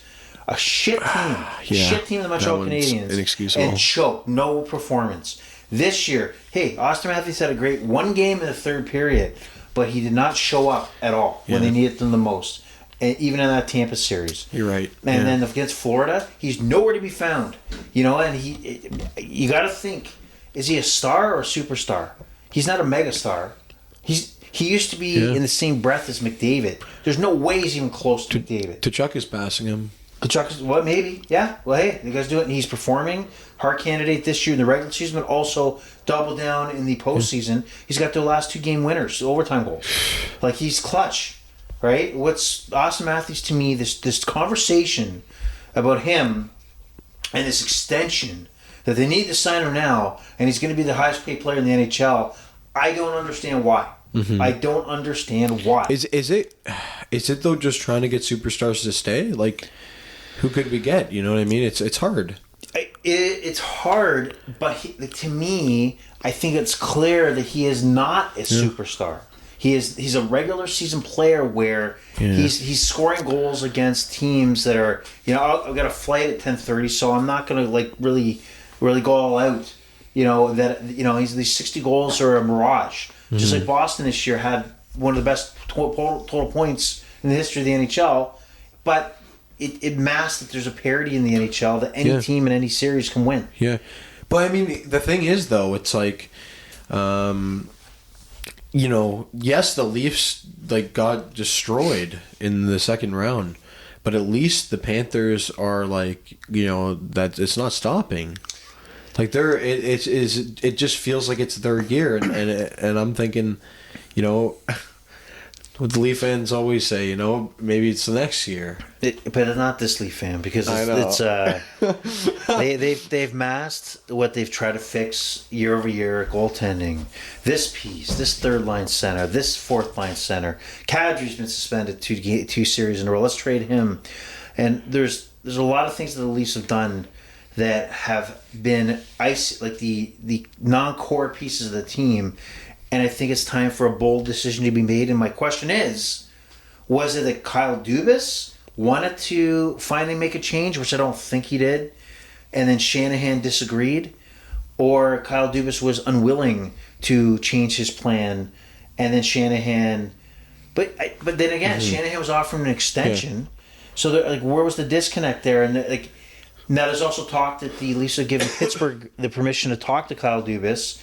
A shit team. Shit team, the Montreal Canadiens. Inexcusable. And choke. No performance. This year, Auston Matthews had a great one game in the third period, but he did not show up at all when they needed them the most. And even in that Tampa series. You're right. And then against Florida, he's nowhere to be found. And you got to think, is he a star or a superstar? He's not a megastar. He used to be in the same breath as McDavid. There's no way he's even close to McDavid. Tkachuk is passing him. Tkachuk, what, maybe? Yeah. Well, hey, you guys do it. And he's performing. Hard candidate this year in the regular season, but also double down in the postseason. He's got the last 2 game winners, overtime goals. Like, he's clutch, right? What's Auston Matthews to me, this conversation about him and this extension that they need to sign him now, and he's going to be the highest paid player in the NHL. I don't understand why. Mm-hmm. I don't understand why. Is it though just trying to get superstars to stay? Like, who could we get? You know what I mean? It's hard. It's hard, but to me, I think it's clear that he is not a superstar. He's a regular season player where he's scoring goals against teams that are I've got a flight at 10:30, so I'm not going to really go all out. These 60 goals are a mirage. Mm-hmm. Just like Boston this year had one of the best total points in the history of the NHL, but it masks that there's a parity in the NHL that any team in any series can win. Yeah, but I mean the thing is though, it's like, yes, the Leafs got destroyed in the second round, but at least the Panthers are that it's not stopping. Like it just feels like it's their year, and I'm thinking, what the Leaf fans always say, maybe it's the next year. But it's not this Leaf fan because it's they've masked what they've tried to fix year over year. Goaltending, this piece, this third line center, this fourth line center. Kadri's been suspended 2 series in a row. Let's trade him, and there's a lot of things that the Leafs have done that have been the non-core pieces of the team. And I think it's time for a bold decision to be made. And my question is, was it that Kyle Dubas wanted to finally make a change, which I don't think he did, and then Shanahan disagreed? Or Kyle Dubas was unwilling to change his plan, and then Shanahan... But then again, Shanahan was offering an extension. Yeah. So where was the disconnect there? And now there's also talk that the Leafs have given Pittsburgh the permission to talk to Kyle Dubas.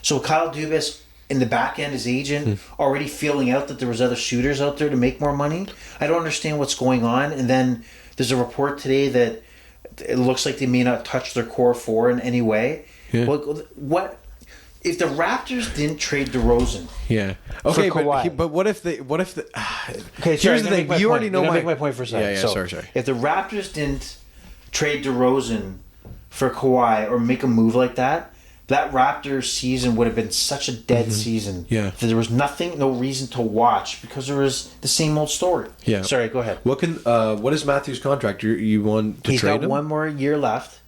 So Kyle Dubas... in the back end, his agent already feeling out that there was other suitors out there to make more money. I don't understand what's going on. And then there's a report today that it looks like they may not touch their core 4 in any way. Yeah. Well, what if the Raptors didn't trade DeRozan? Yeah. Okay, but what if the okay? Here's the thing. You already know make my point for a second. Yeah. Sorry. If the Raptors didn't trade DeRozan for Kawhi or make a move like that Raptors season would have been such a dead season. Yeah. That there was no reason to watch because there was the same old story. Yeah. Sorry, go ahead. What is Matthews' contract? You want to He's trade him? He's got one more year left.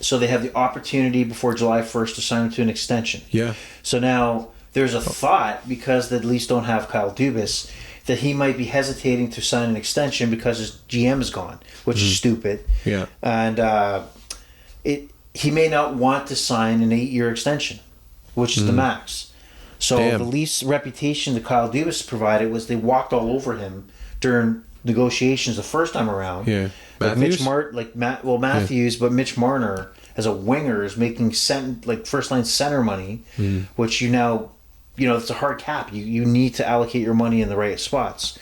So they have the opportunity before July 1st to sign him to an extension. Yeah. So now there's a thought, because the Leafs don't have Kyle Dubas, that he might be hesitating to sign an extension because his GM is gone, which is stupid. Yeah. And he may not want to sign an 8-year extension, which is the max. So the Leafs' reputation that Kyle Dubas provided was they walked all over him during negotiations the first time around. Yeah, Matthews? Matthews, but Mitch Marner as a winger is making first line center money, which it's a hard cap. You need to allocate your money in the right spots.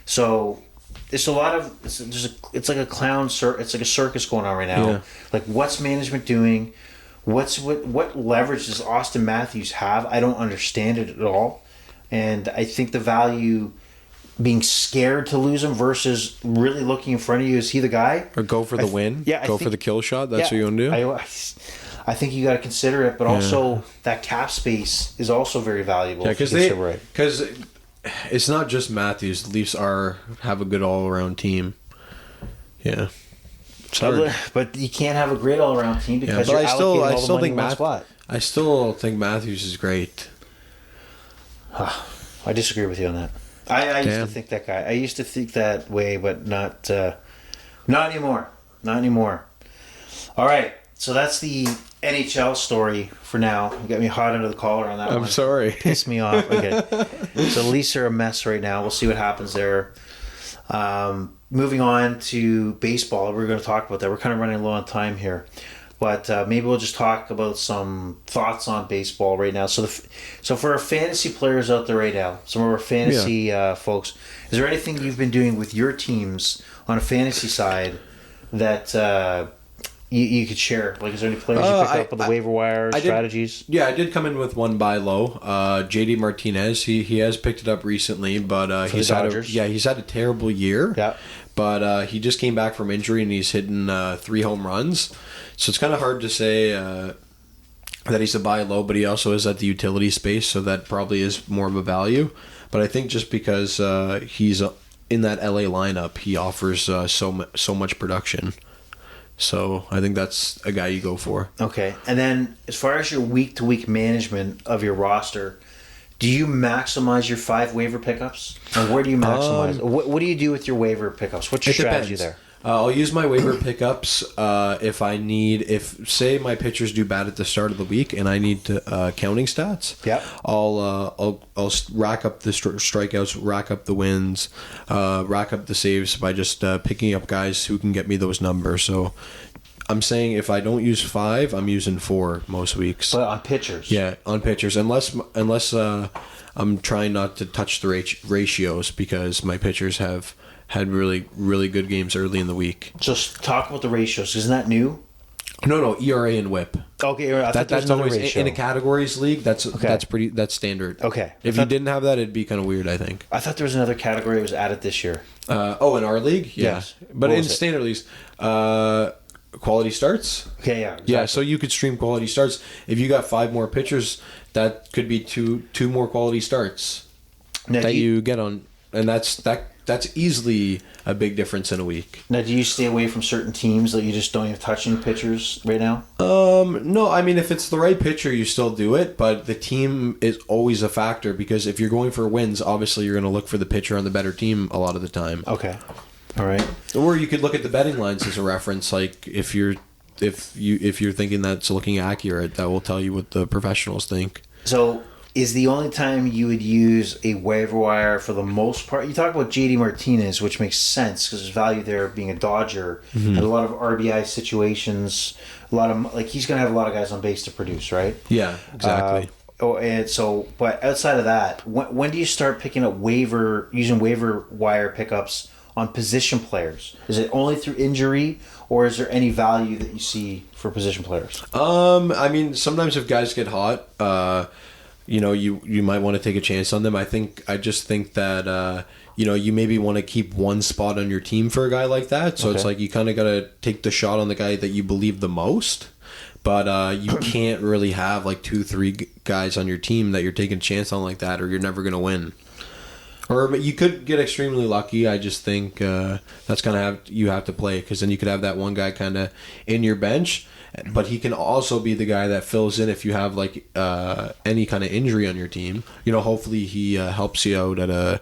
So it's a lot of it's like a it's like a circus going on right now. Yeah. Like, what's management doing? What leverage does Austin Matthews have? I don't understand it at all, and I think the value being scared to lose him versus really looking in front of you, is he the guy? Or go for the win. Yeah, go for the kill shot. That's what you want to do. I think you got to consider it, but also that cap space is also very valuable. Yeah, because it's not just Matthews. The Leafs have a good all around team. Yeah, it's hard. But you can't have a great all around team because but you're allocating all the money in one spot. I still think Matthews is great. I disagree with you on that. I used to think that guy. I used to think that way, but not anymore. Not anymore. All right, so that's the NHL story for now. You got me hot under the collar on that one. I'm sorry. Pissed me off. Okay. So the Leafs are a mess right now. We'll see what happens there. Moving on to baseball, we're going to talk about that. We're kind of running low on time here. But maybe we'll just talk about some thoughts on baseball right now. So for our fantasy players out there right now, some of our fantasy folks, is there anything you've been doing with your teams on a fantasy side that you could share? Like, is there any players you picked up on the waiver wire strategies? I did come in with one buy low. JD Martinez, he has picked it up recently, but he's had a terrible year. Yeah. But he just came back from injury and he's hitting 3 home runs. So it's kind of hard to say that he's a buy low, but he also is at the utility space, so that probably is more of a value. But I think just because he's in that LA lineup, he offers so much production. So I think that's a guy you go for. Okay. And then as far as your week-to-week management of your roster, do you maximize your 5 waiver pickups? And where do you maximize? What do you do with your waiver pickups? What's your strategy there? I'll use my waiver pickups if say my pitchers do bad at the start of the week and I need to counting stats. Yeah. I'll rack up the strikeouts, rack up the wins, rack up the saves by just picking up guys who can get me those numbers. So I'm saying if I don't use 5, I'm using 4 most weeks. But on pitchers. Yeah, on pitchers, unless I'm trying not to touch the ratios because my pitchers have had really, really good games early in the week. Just talk about the ratios. Isn't that new? No, ERA and WHIP. Okay, that's always ratio. In a categories league. That's standard. Okay. If you didn't have that, it'd be kind of weird, I think. I thought there was another category that was added this year. In our league, yeah. Yes. But in standard leagues, quality starts. Okay, yeah. Exactly. Yeah, so you could stream quality starts. If you got 5 more pitchers, that could be two more quality starts now, you get on, and that's easily a big difference in a week. Now, do you stay away from certain teams that you just don't even touch any pitchers right now? No, I mean, if it's the right pitcher, you still do it, but the team is always a factor because if you're going for wins, obviously you're going to look for the pitcher on the better team a lot of the time. Okay. All right. Or you could look at the betting lines as a reference, like if you're thinking that's looking accurate, that will tell you what the professionals think. So, is the only time you would use a waiver wire for the most part? You talk about JD Martinez, which makes sense because there's value there being a Dodger and a lot of RBI situations. A lot of he's going to have a lot of guys on base to produce, right? Yeah, exactly. But outside of that, when do you start picking up using waiver wire pickups on position players? Is it only through injury, or is there any value that you see for position players? I mean, sometimes if guys get hot, you might want to take a chance on them. I just think that you maybe want to keep one spot on your team for a guy like that. So it's like you kind of got to take the shot on the guy that you believe the most. But you can't really have 2-3 guys on your team that you're taking a chance on like that, or you're never going to win. Or you could get extremely lucky. I just think that's kind of you have to play, because then you could have that one guy kind of in your bench, but he can also be the guy that fills in if you have any kind of injury on your team. Hopefully he helps you out at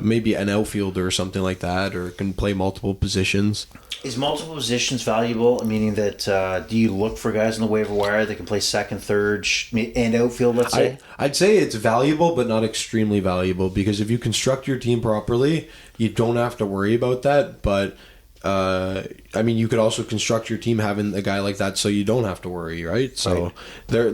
maybe an outfielder or something like that, or can play multiple positions. Is multiple positions valuable? Meaning that do you look for guys on the waiver wire that can play second, third, and outfield, let's say? I'd say it's valuable, but not extremely valuable, because if you construct your team properly, you don't have to worry about that. But you could also construct your team having a guy like that, so you don't have to worry, right? So they're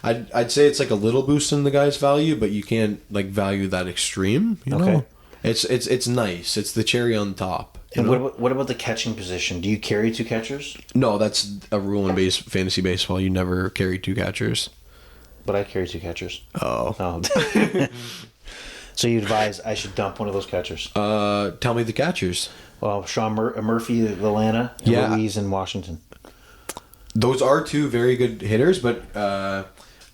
I'd say it's like a little boost in the guy's value, but you can't value that extreme. You know? It's nice. It's the cherry on top. And what about the catching position? Do you carry 2 catchers? No, that's a rule in fantasy baseball. You never carry 2 catchers. But I carry 2 catchers. Oh. So you advise I should dump one of those catchers? Tell me the catchers. Well, Sean Murphy of Atlanta and Ruiz in Washington. Those are 2 very good hitters, but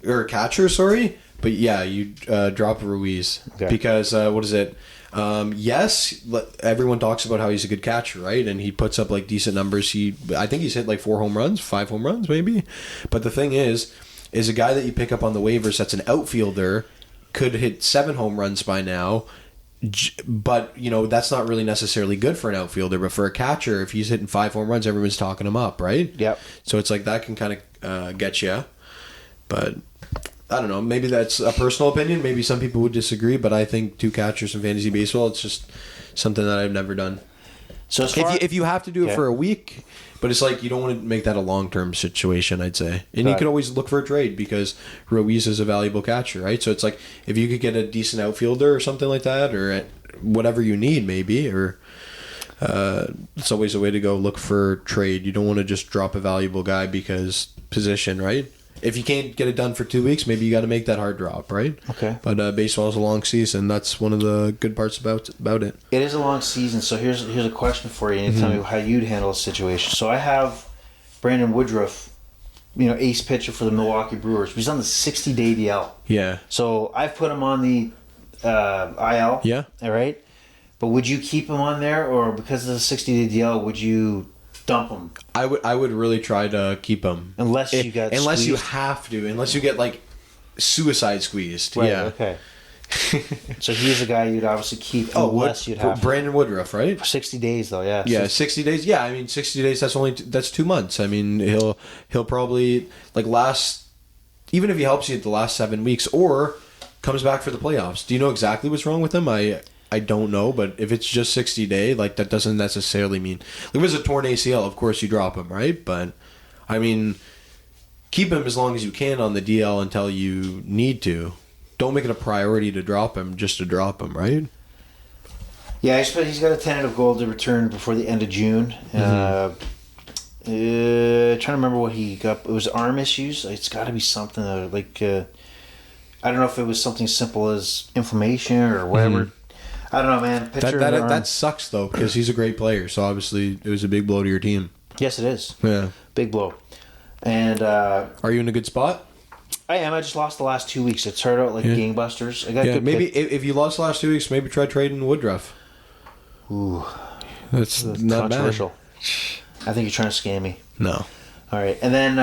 or catchers, sorry. But yeah, you drop Ruiz because what is it? Yes, everyone talks about how he's a good catcher, right? And he puts up like decent numbers. I think he's hit like 4 home runs, 5 home runs, maybe. But the thing is a guy that you pick up on the waivers that's an outfielder could hit 7 home runs by now. But, that's not really necessarily good for an outfielder. But for a catcher, if he's hitting 5 home runs, everyone's talking him up, right? Yep. So it's like that can kind of get you. But I don't know. Maybe that's a personal opinion. Maybe some people would disagree. But I think 2 catchers in fantasy baseball, it's just something that I've never done. So if you have to do it for a week, but it's like you don't want to make that a long-term situation, I'd say. And you could always look for a trade because Ruiz is a valuable catcher, right? So it's like if you could get a decent outfielder or something like that, or whatever you need maybe, or it's always a way to go look for trade. You don't want to just drop a valuable guy because position, right? If you can't get it done for 2 weeks, maybe you got to make that hard drop, right? Okay. But baseball is a long season. That's one of the good parts about it. It is a long season. So here's a question for you. And tell me how you'd handle a situation. So I have Brandon Woodruff, ace pitcher for the Milwaukee Brewers. He's on the 60-day DL. Yeah. So I've put him on the IL. Yeah. All right. But would you keep him on there, or because of the 60-day DL, would you dump him? I would really try to keep him unless you have to, unless you get like suicide squeezed. Right, yeah. Okay. So he's a guy you'd obviously keep unless you'd have Brandon Woodruff, right? For 60 days though, yeah. Yeah, 60 days. Yeah, I mean 60 days. That's 2 months. I mean he'll probably even if he helps you at the last 7 weeks or comes back for the playoffs. Do you know exactly what's wrong with him? I don't know, but if it's just 60 day, that doesn't necessarily mean... If it was a torn ACL, of course you drop him, right? But, I mean, keep him as long as you can on the DL until you need to. Don't make it a priority to drop him just to drop him, right? Yeah, he's got a tentative goal to return before the end of June. Trying to remember what he got. It was arm issues. It's got to be something I don't know if it was something simple as inflammation or whatever. I don't know, man. That sucks, though, because he's a great player. So, obviously, it was a big blow to your team. Yes, it is. Yeah. Big blow. And are you in a good spot? I am. I just lost the last 2 weeks. It started out like gangbusters. I got good maybe if you lost the last 2 weeks, maybe try trading Woodruff. Ooh. That's not controversial. Bad. I think you're trying to scam me. No. All right. And then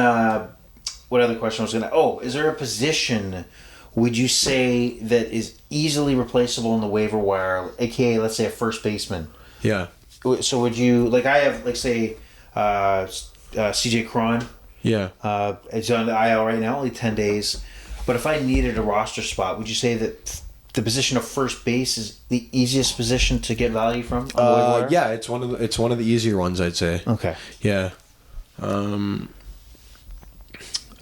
what other question was going to... Oh, is there a position... Would you say that is easily replaceable in the waiver wire, aka let's say a first baseman? Yeah. So would you I have say CJ Cron? Yeah. It's on the IL right now, only 10 days. But if I needed a roster spot, would you say that the position of first base is the easiest position to get value from? On the waiver wire? Yeah, it's one of the easier ones, I'd say. Okay. Yeah.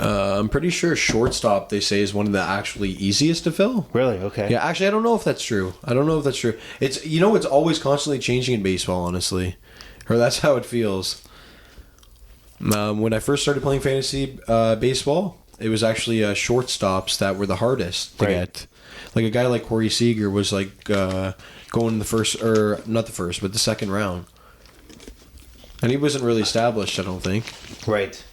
I'm pretty sure shortstop, they say, is one of the actually easiest to fill. Really? Okay. Yeah, actually, I don't know if that's true. It's it's always constantly changing in baseball, honestly. Or that's how it feels. When I first started playing fantasy baseball, it was actually shortstops that were the hardest to get. Like a guy like Corey Seager was going in the first, or not the first, but the second round. And he wasn't really established, I don't think. Right.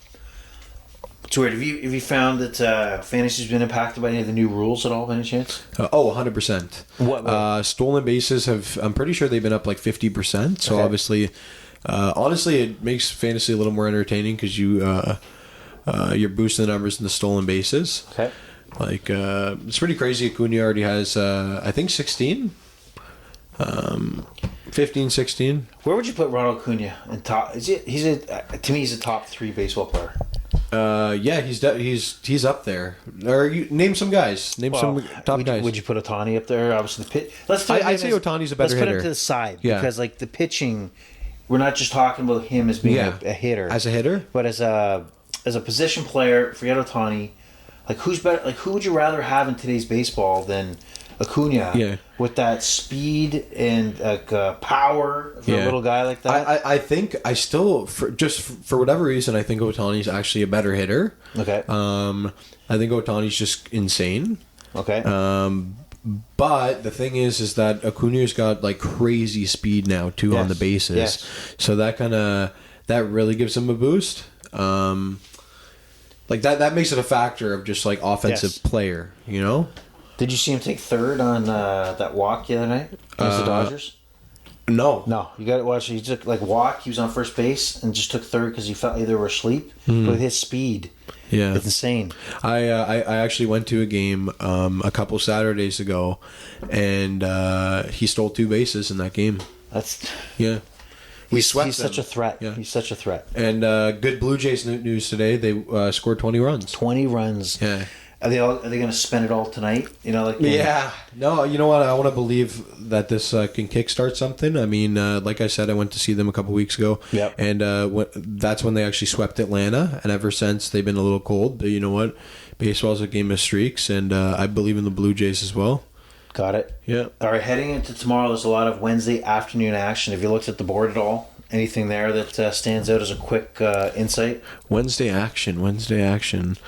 It's weird. Have you found that fantasy's been impacted by any of the new rules at all, by any chance? 100%. What? Stolen bases I'm pretty sure they've been up 50%. So obviously, honestly, it makes fantasy a little more entertaining because you're boosting the numbers in the stolen bases. Okay. It's pretty crazy. Acuna already has, I think, 16. 15, 16. Where would you put Ronald Acuna in top? To me, he's a top 3 baseball player. Yeah, he's up there. Or you name some guys. Name some top guys. Would you put Ohtani up there? Obviously, the pitch. I'd say Ohtani's a better hitter. Let's put him to the side because the pitching. We're not just talking about him as being a hitter. As a hitter, but as a position player. Forget Ohtani. Who's better? Who would you rather have in today's baseball than Acuna with that speed and power for a little guy like that. I think I still for whatever reason I think Otani's actually a better hitter. Okay. I think Otani's just insane. Okay. But the thing is that Acuna's got like crazy speed now too on the bases. Yes. So that really gives him a boost. Like that makes it a factor of just like offensive player, you know? Did you see him take third on that walk the other night against the Dodgers? No. You got to watch. He took walk. He was on first base and just took third because he felt like they were asleep. But with his speed, it's insane. I actually went to a game a couple Saturdays ago, and he stole 2 bases in that game. He's such a threat. Yeah. He's such a threat. And good Blue Jays news today. They scored 20 runs. 20 runs. Yeah. Are they going to spend it all tonight? No, you know what? I want to believe that this can kickstart something. I mean, like I said, I went to see them a couple weeks ago. Yep. And that's when they actually swept Atlanta. And ever since, they've been a little cold. But you know what? Baseball's a game of streaks. And I believe in the Blue Jays as well. Got it. Yeah. All right, heading into tomorrow, there's a lot of Wednesday afternoon action. Have you looked at the board at all? Anything there that stands out as a quick insight? Wednesday action.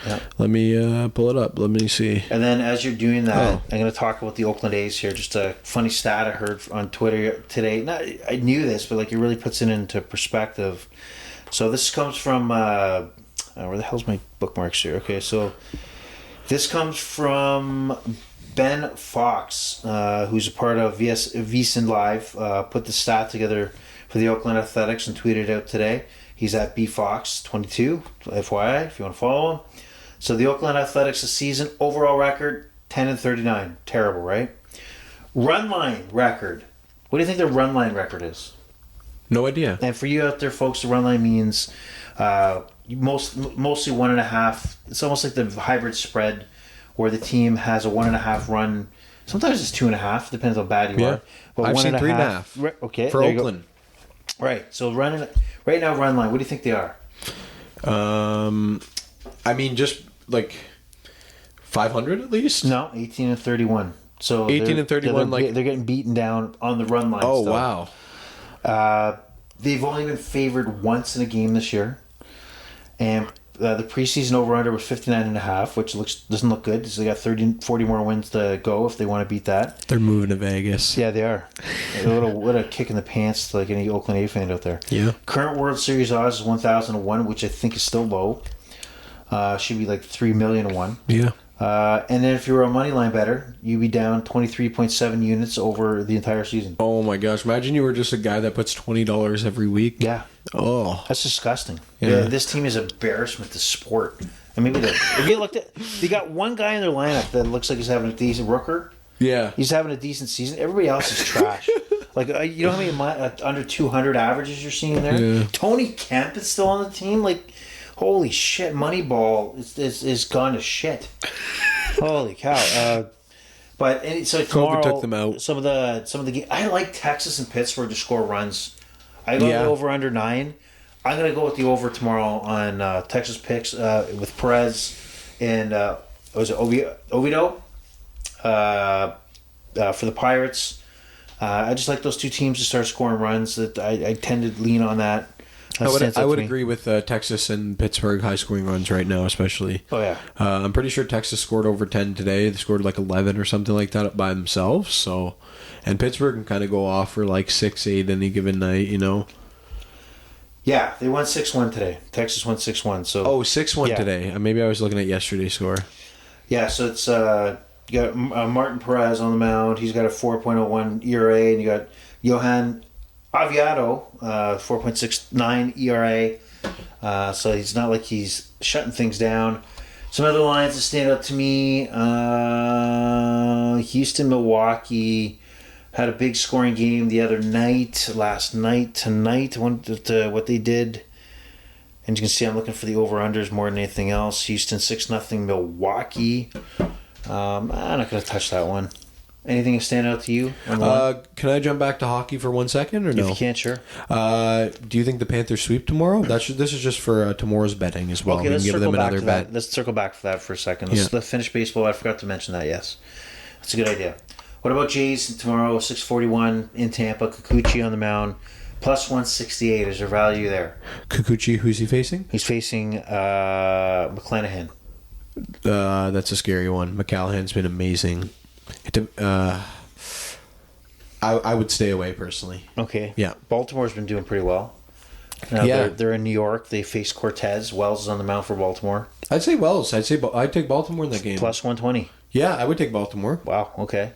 Yeah. Let me pull it up. Let me see. And then as you're doing that, I'm going to talk about the Oakland A's here. Just a funny stat I heard on Twitter today. I knew this, but like it really puts it into perspective. So this comes from where the hell's my bookmarks here? Okay, so this comes from Ben Fox, who's a part of VSiN Live, put the stat together for the Oakland Athletics and tweeted out today. He's at bfox22, FYI, if you want to follow him. So the Oakland Athletics this season, overall record, 10-39. Terrible, right? Run line record. What do you think their run line record is? No idea. And for you out there, folks, the run line means mostly 1.5. It's almost like the hybrid spread where the team has a 1.5 run. Sometimes it's 2.5. Depends how bad you are. But I've seen 3.5. Okay, for Oakland. Right. So right now, run line. What do you think they are? I mean, just like 500 at least. No, 18-31. So 18-31. They're getting beaten down on the run line. Oh still. Wow. They've only been favored once in a game this year, and the preseason over/under was 59.5, which doesn't look good. So they got 40 more wins to go if they want to beat that. They're moving to Vegas. Yeah, they are. What a kick in the pants to like any Oakland A fan out there. Yeah. Current World Series odds is 1,001, which I think is still low. Should be like 3 million to 1. Yeah. And then if you were a money line better, you'd be down 23.7 units over the entire season. Oh my gosh! Imagine you were just a guy that puts $20 every week. Yeah. Oh, that's disgusting. Yeah. This team is an embarrassment to sport. I mean, if you looked at, they got one guy in their lineup that looks like he's having a decent Rooker. Yeah. He's having a decent season. Everybody else is trash. Like you know how many under 200 averages you're seeing there? Yeah. Tony Kemp is still on the team. Like, holy shit, Moneyball is gone to shit. Holy cow! So tomorrow, COVID took them out. Some of the games. I like Texas and Pittsburgh to score runs. I go over under 9. I'm gonna go with the over tomorrow on Texas picks with Perez and was it Oviedo for the Pirates. I just like those two teams to start scoring runs. That I tend to lean on that. I would agree with Texas and Pittsburgh high scoring runs right now, especially. Oh yeah. I'm pretty sure Texas scored over 10 today. They scored like 11 or something like that by themselves. So, and Pittsburgh can kind of go off for like 6-8 any given night, you know. Yeah, they won 6-1 today. Texas won 6-1. So 6-1 today. Maybe I was looking at yesterday's score. Yeah, so it's you got Martin Perez on the mound. He's got a 4.01 ERA, and you got Johan Aviado, 4.69 ERA. So he's not like he's shutting things down. Some other lines that stand out to me: Houston, Milwaukee had a big scoring game the other night. Last night, tonight, what they did. And you can see I'm looking for the over-unders more than anything else. Houston 6-0 Milwaukee. I'm not going to touch that one. Anything stand out to you? Can I jump back to hockey for 1 second or no? If you can, sure. Do you think the Panthers sweep tomorrow? This is just for tomorrow's betting as well. Okay, let's give them another bet. Let's circle back for that for a second. Let's finish baseball. I forgot to mention that, yes. That's a good idea. What about Jays tomorrow, 6:41 in Tampa? Kikuchi on the mound, plus 168. Is there value there? Kikuchi, who's he facing? He's facing McClanahan. That's a scary one. McCallahan's been amazing. I would stay away personally. Okay. Yeah. Baltimore's been doing pretty well. Now they're in New York. They face Cortez. Wells is on the mound for Baltimore. I'd say Wells. I'd take Baltimore in that game. Plus 120. Yeah, I would take Baltimore. Wow. Okay.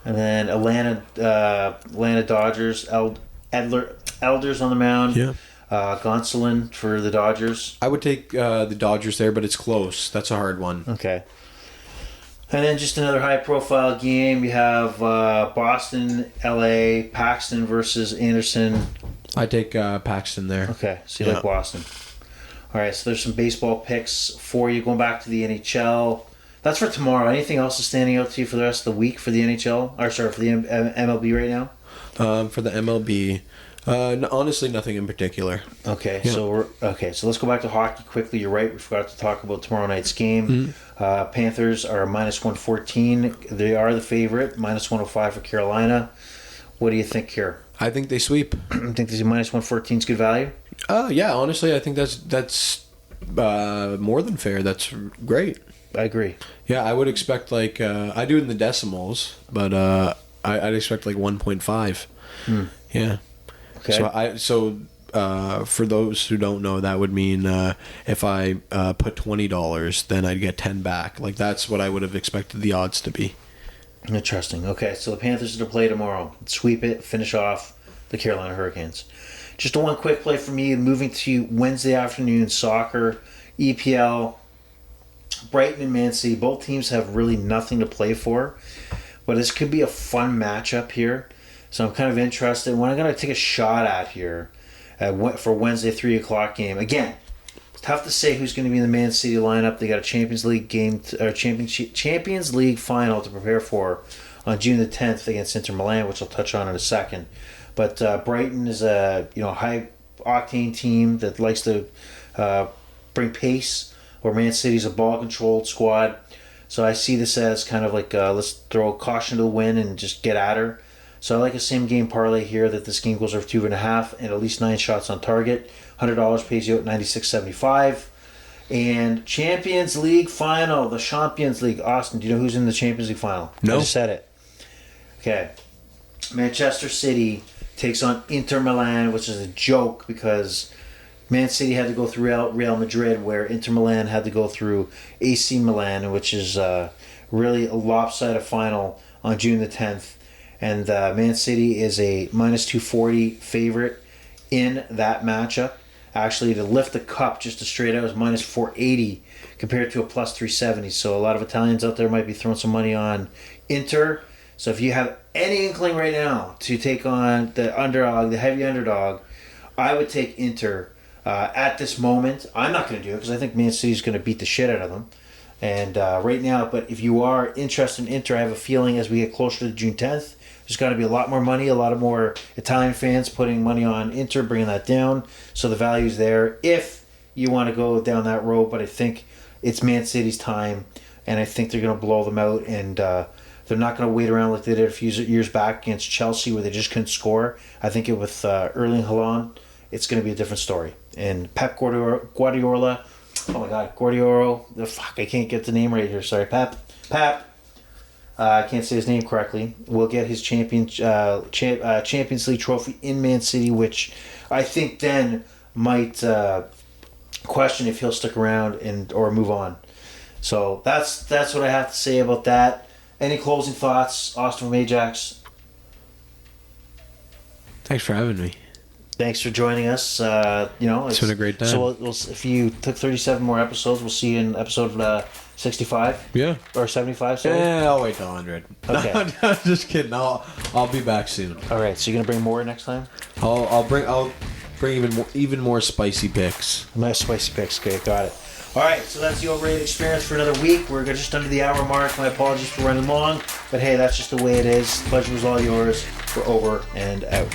And then Atlanta Dodgers. Elders on the mound. Yeah. Gonsolin for the Dodgers. I would take the Dodgers there, but it's close. That's a hard one. Okay. And then just another high-profile game. You have Boston, LA, Paxton versus Anderson. I take Paxton there. Okay, so you like Boston. All right, so there's some baseball picks for you. Going back to the NHL. That's for tomorrow. Anything else is standing out to you for the rest of the week for the NHL? Or sorry, for the MLB right now? For the MLB, honestly, nothing in particular. Okay, Yeah. so let's go back to hockey quickly. You're right. We forgot to talk about tomorrow night's game. Panthers are minus 114. They are the favorite. Minus 105 for Carolina. What do you think here? I think they sweep. You think this minus 114 is good value? Yeah, honestly, I think that's more than fair. That's great. I agree. Yeah, I would expect like I do it in the decimals, but I'd expect like 1.5. Yeah. Okay. So for those who don't know, that would mean if I put $20, then I'd get 10 back. Like that's what I would have expected the odds to be. Interesting. Okay, so the Panthers are to play tomorrow. Sweep it, finish off the Carolina Hurricanes. Just one quick play for me. Moving to Wednesday afternoon soccer, EPL. Brighton and Man City. Both teams have really nothing to play for, but this could be a fun matchup here. So I'm kind of interested. What I'm going to take a shot at here for Wednesday 3 o'clock game. Again, it's tough to say who's going to be in the Man City lineup. They got a Champions League game or Champions League final to prepare for on June the 10th against Inter Milan, which I'll touch on in a second. But Brighton is a high octane team that likes to bring pace, where Man City's a ball controlled squad. So I see this as kind of like let's throw caution to the wind and just get at her. So I like a same game parlay here that this game goes over 2.5 and at least 9 shots on target. $100 pays you out $96.75. And Champions League final, the Champions League. Austin, do you know who's in the Champions League final? No. I just said it. Okay. Manchester City takes on Inter Milan, which is a joke because Man City had to go through Real Madrid, where Inter Milan had to go through AC Milan, which is really a lopsided final on June the 10th. And Man City is a minus 240 favorite in that matchup. Actually, to lift the cup just to straight out is minus 480 compared to a plus 370. So a lot of Italians out there might be throwing some money on Inter. So if you have any inkling right now to take on the underdog, the heavy underdog, I would take Inter at this moment. I'm not going to do it because I think Man City is going to beat the shit out of them. And right now, but if you are interested in Inter, I have a feeling as we get closer to June 10th, there's got to be a lot more money, a lot of more Italian fans putting money on Inter, bringing that down. So the value's there if you want to go down that road. But I think it's Man City's time, and I think they're going to blow them out. And they're not going to wait around like they did a few years back against Chelsea where they just couldn't score. I think with Erling Haaland, it's going to be a different story. And Pep Guardiola, oh my God, Guardiola, I can't get the name right here. Sorry, Pep. I can't say his name correctly. Will get his Champions League trophy in Man City, which I think then might question if he'll stick around or move on. So that's what I have to say about that. Any closing thoughts, Austin from Ajax? Thanks for having me. Thanks for joining us. It's been a great time. So if you took 37 more episodes, we'll see you in episode 65. Yeah. Or 75. Sorry. Yeah, I'll wait till 100. Okay. No, just kidding. I'll be back soon. All right. So you're gonna bring more next time? I'll bring even more spicy picks. Nice spicy picks. Okay, got it. All right. So that's the Overrated Experience for another week. We're just under the hour mark. My apologies for running long, but hey, that's just the way it is. The pleasure was all yours. We're over and out.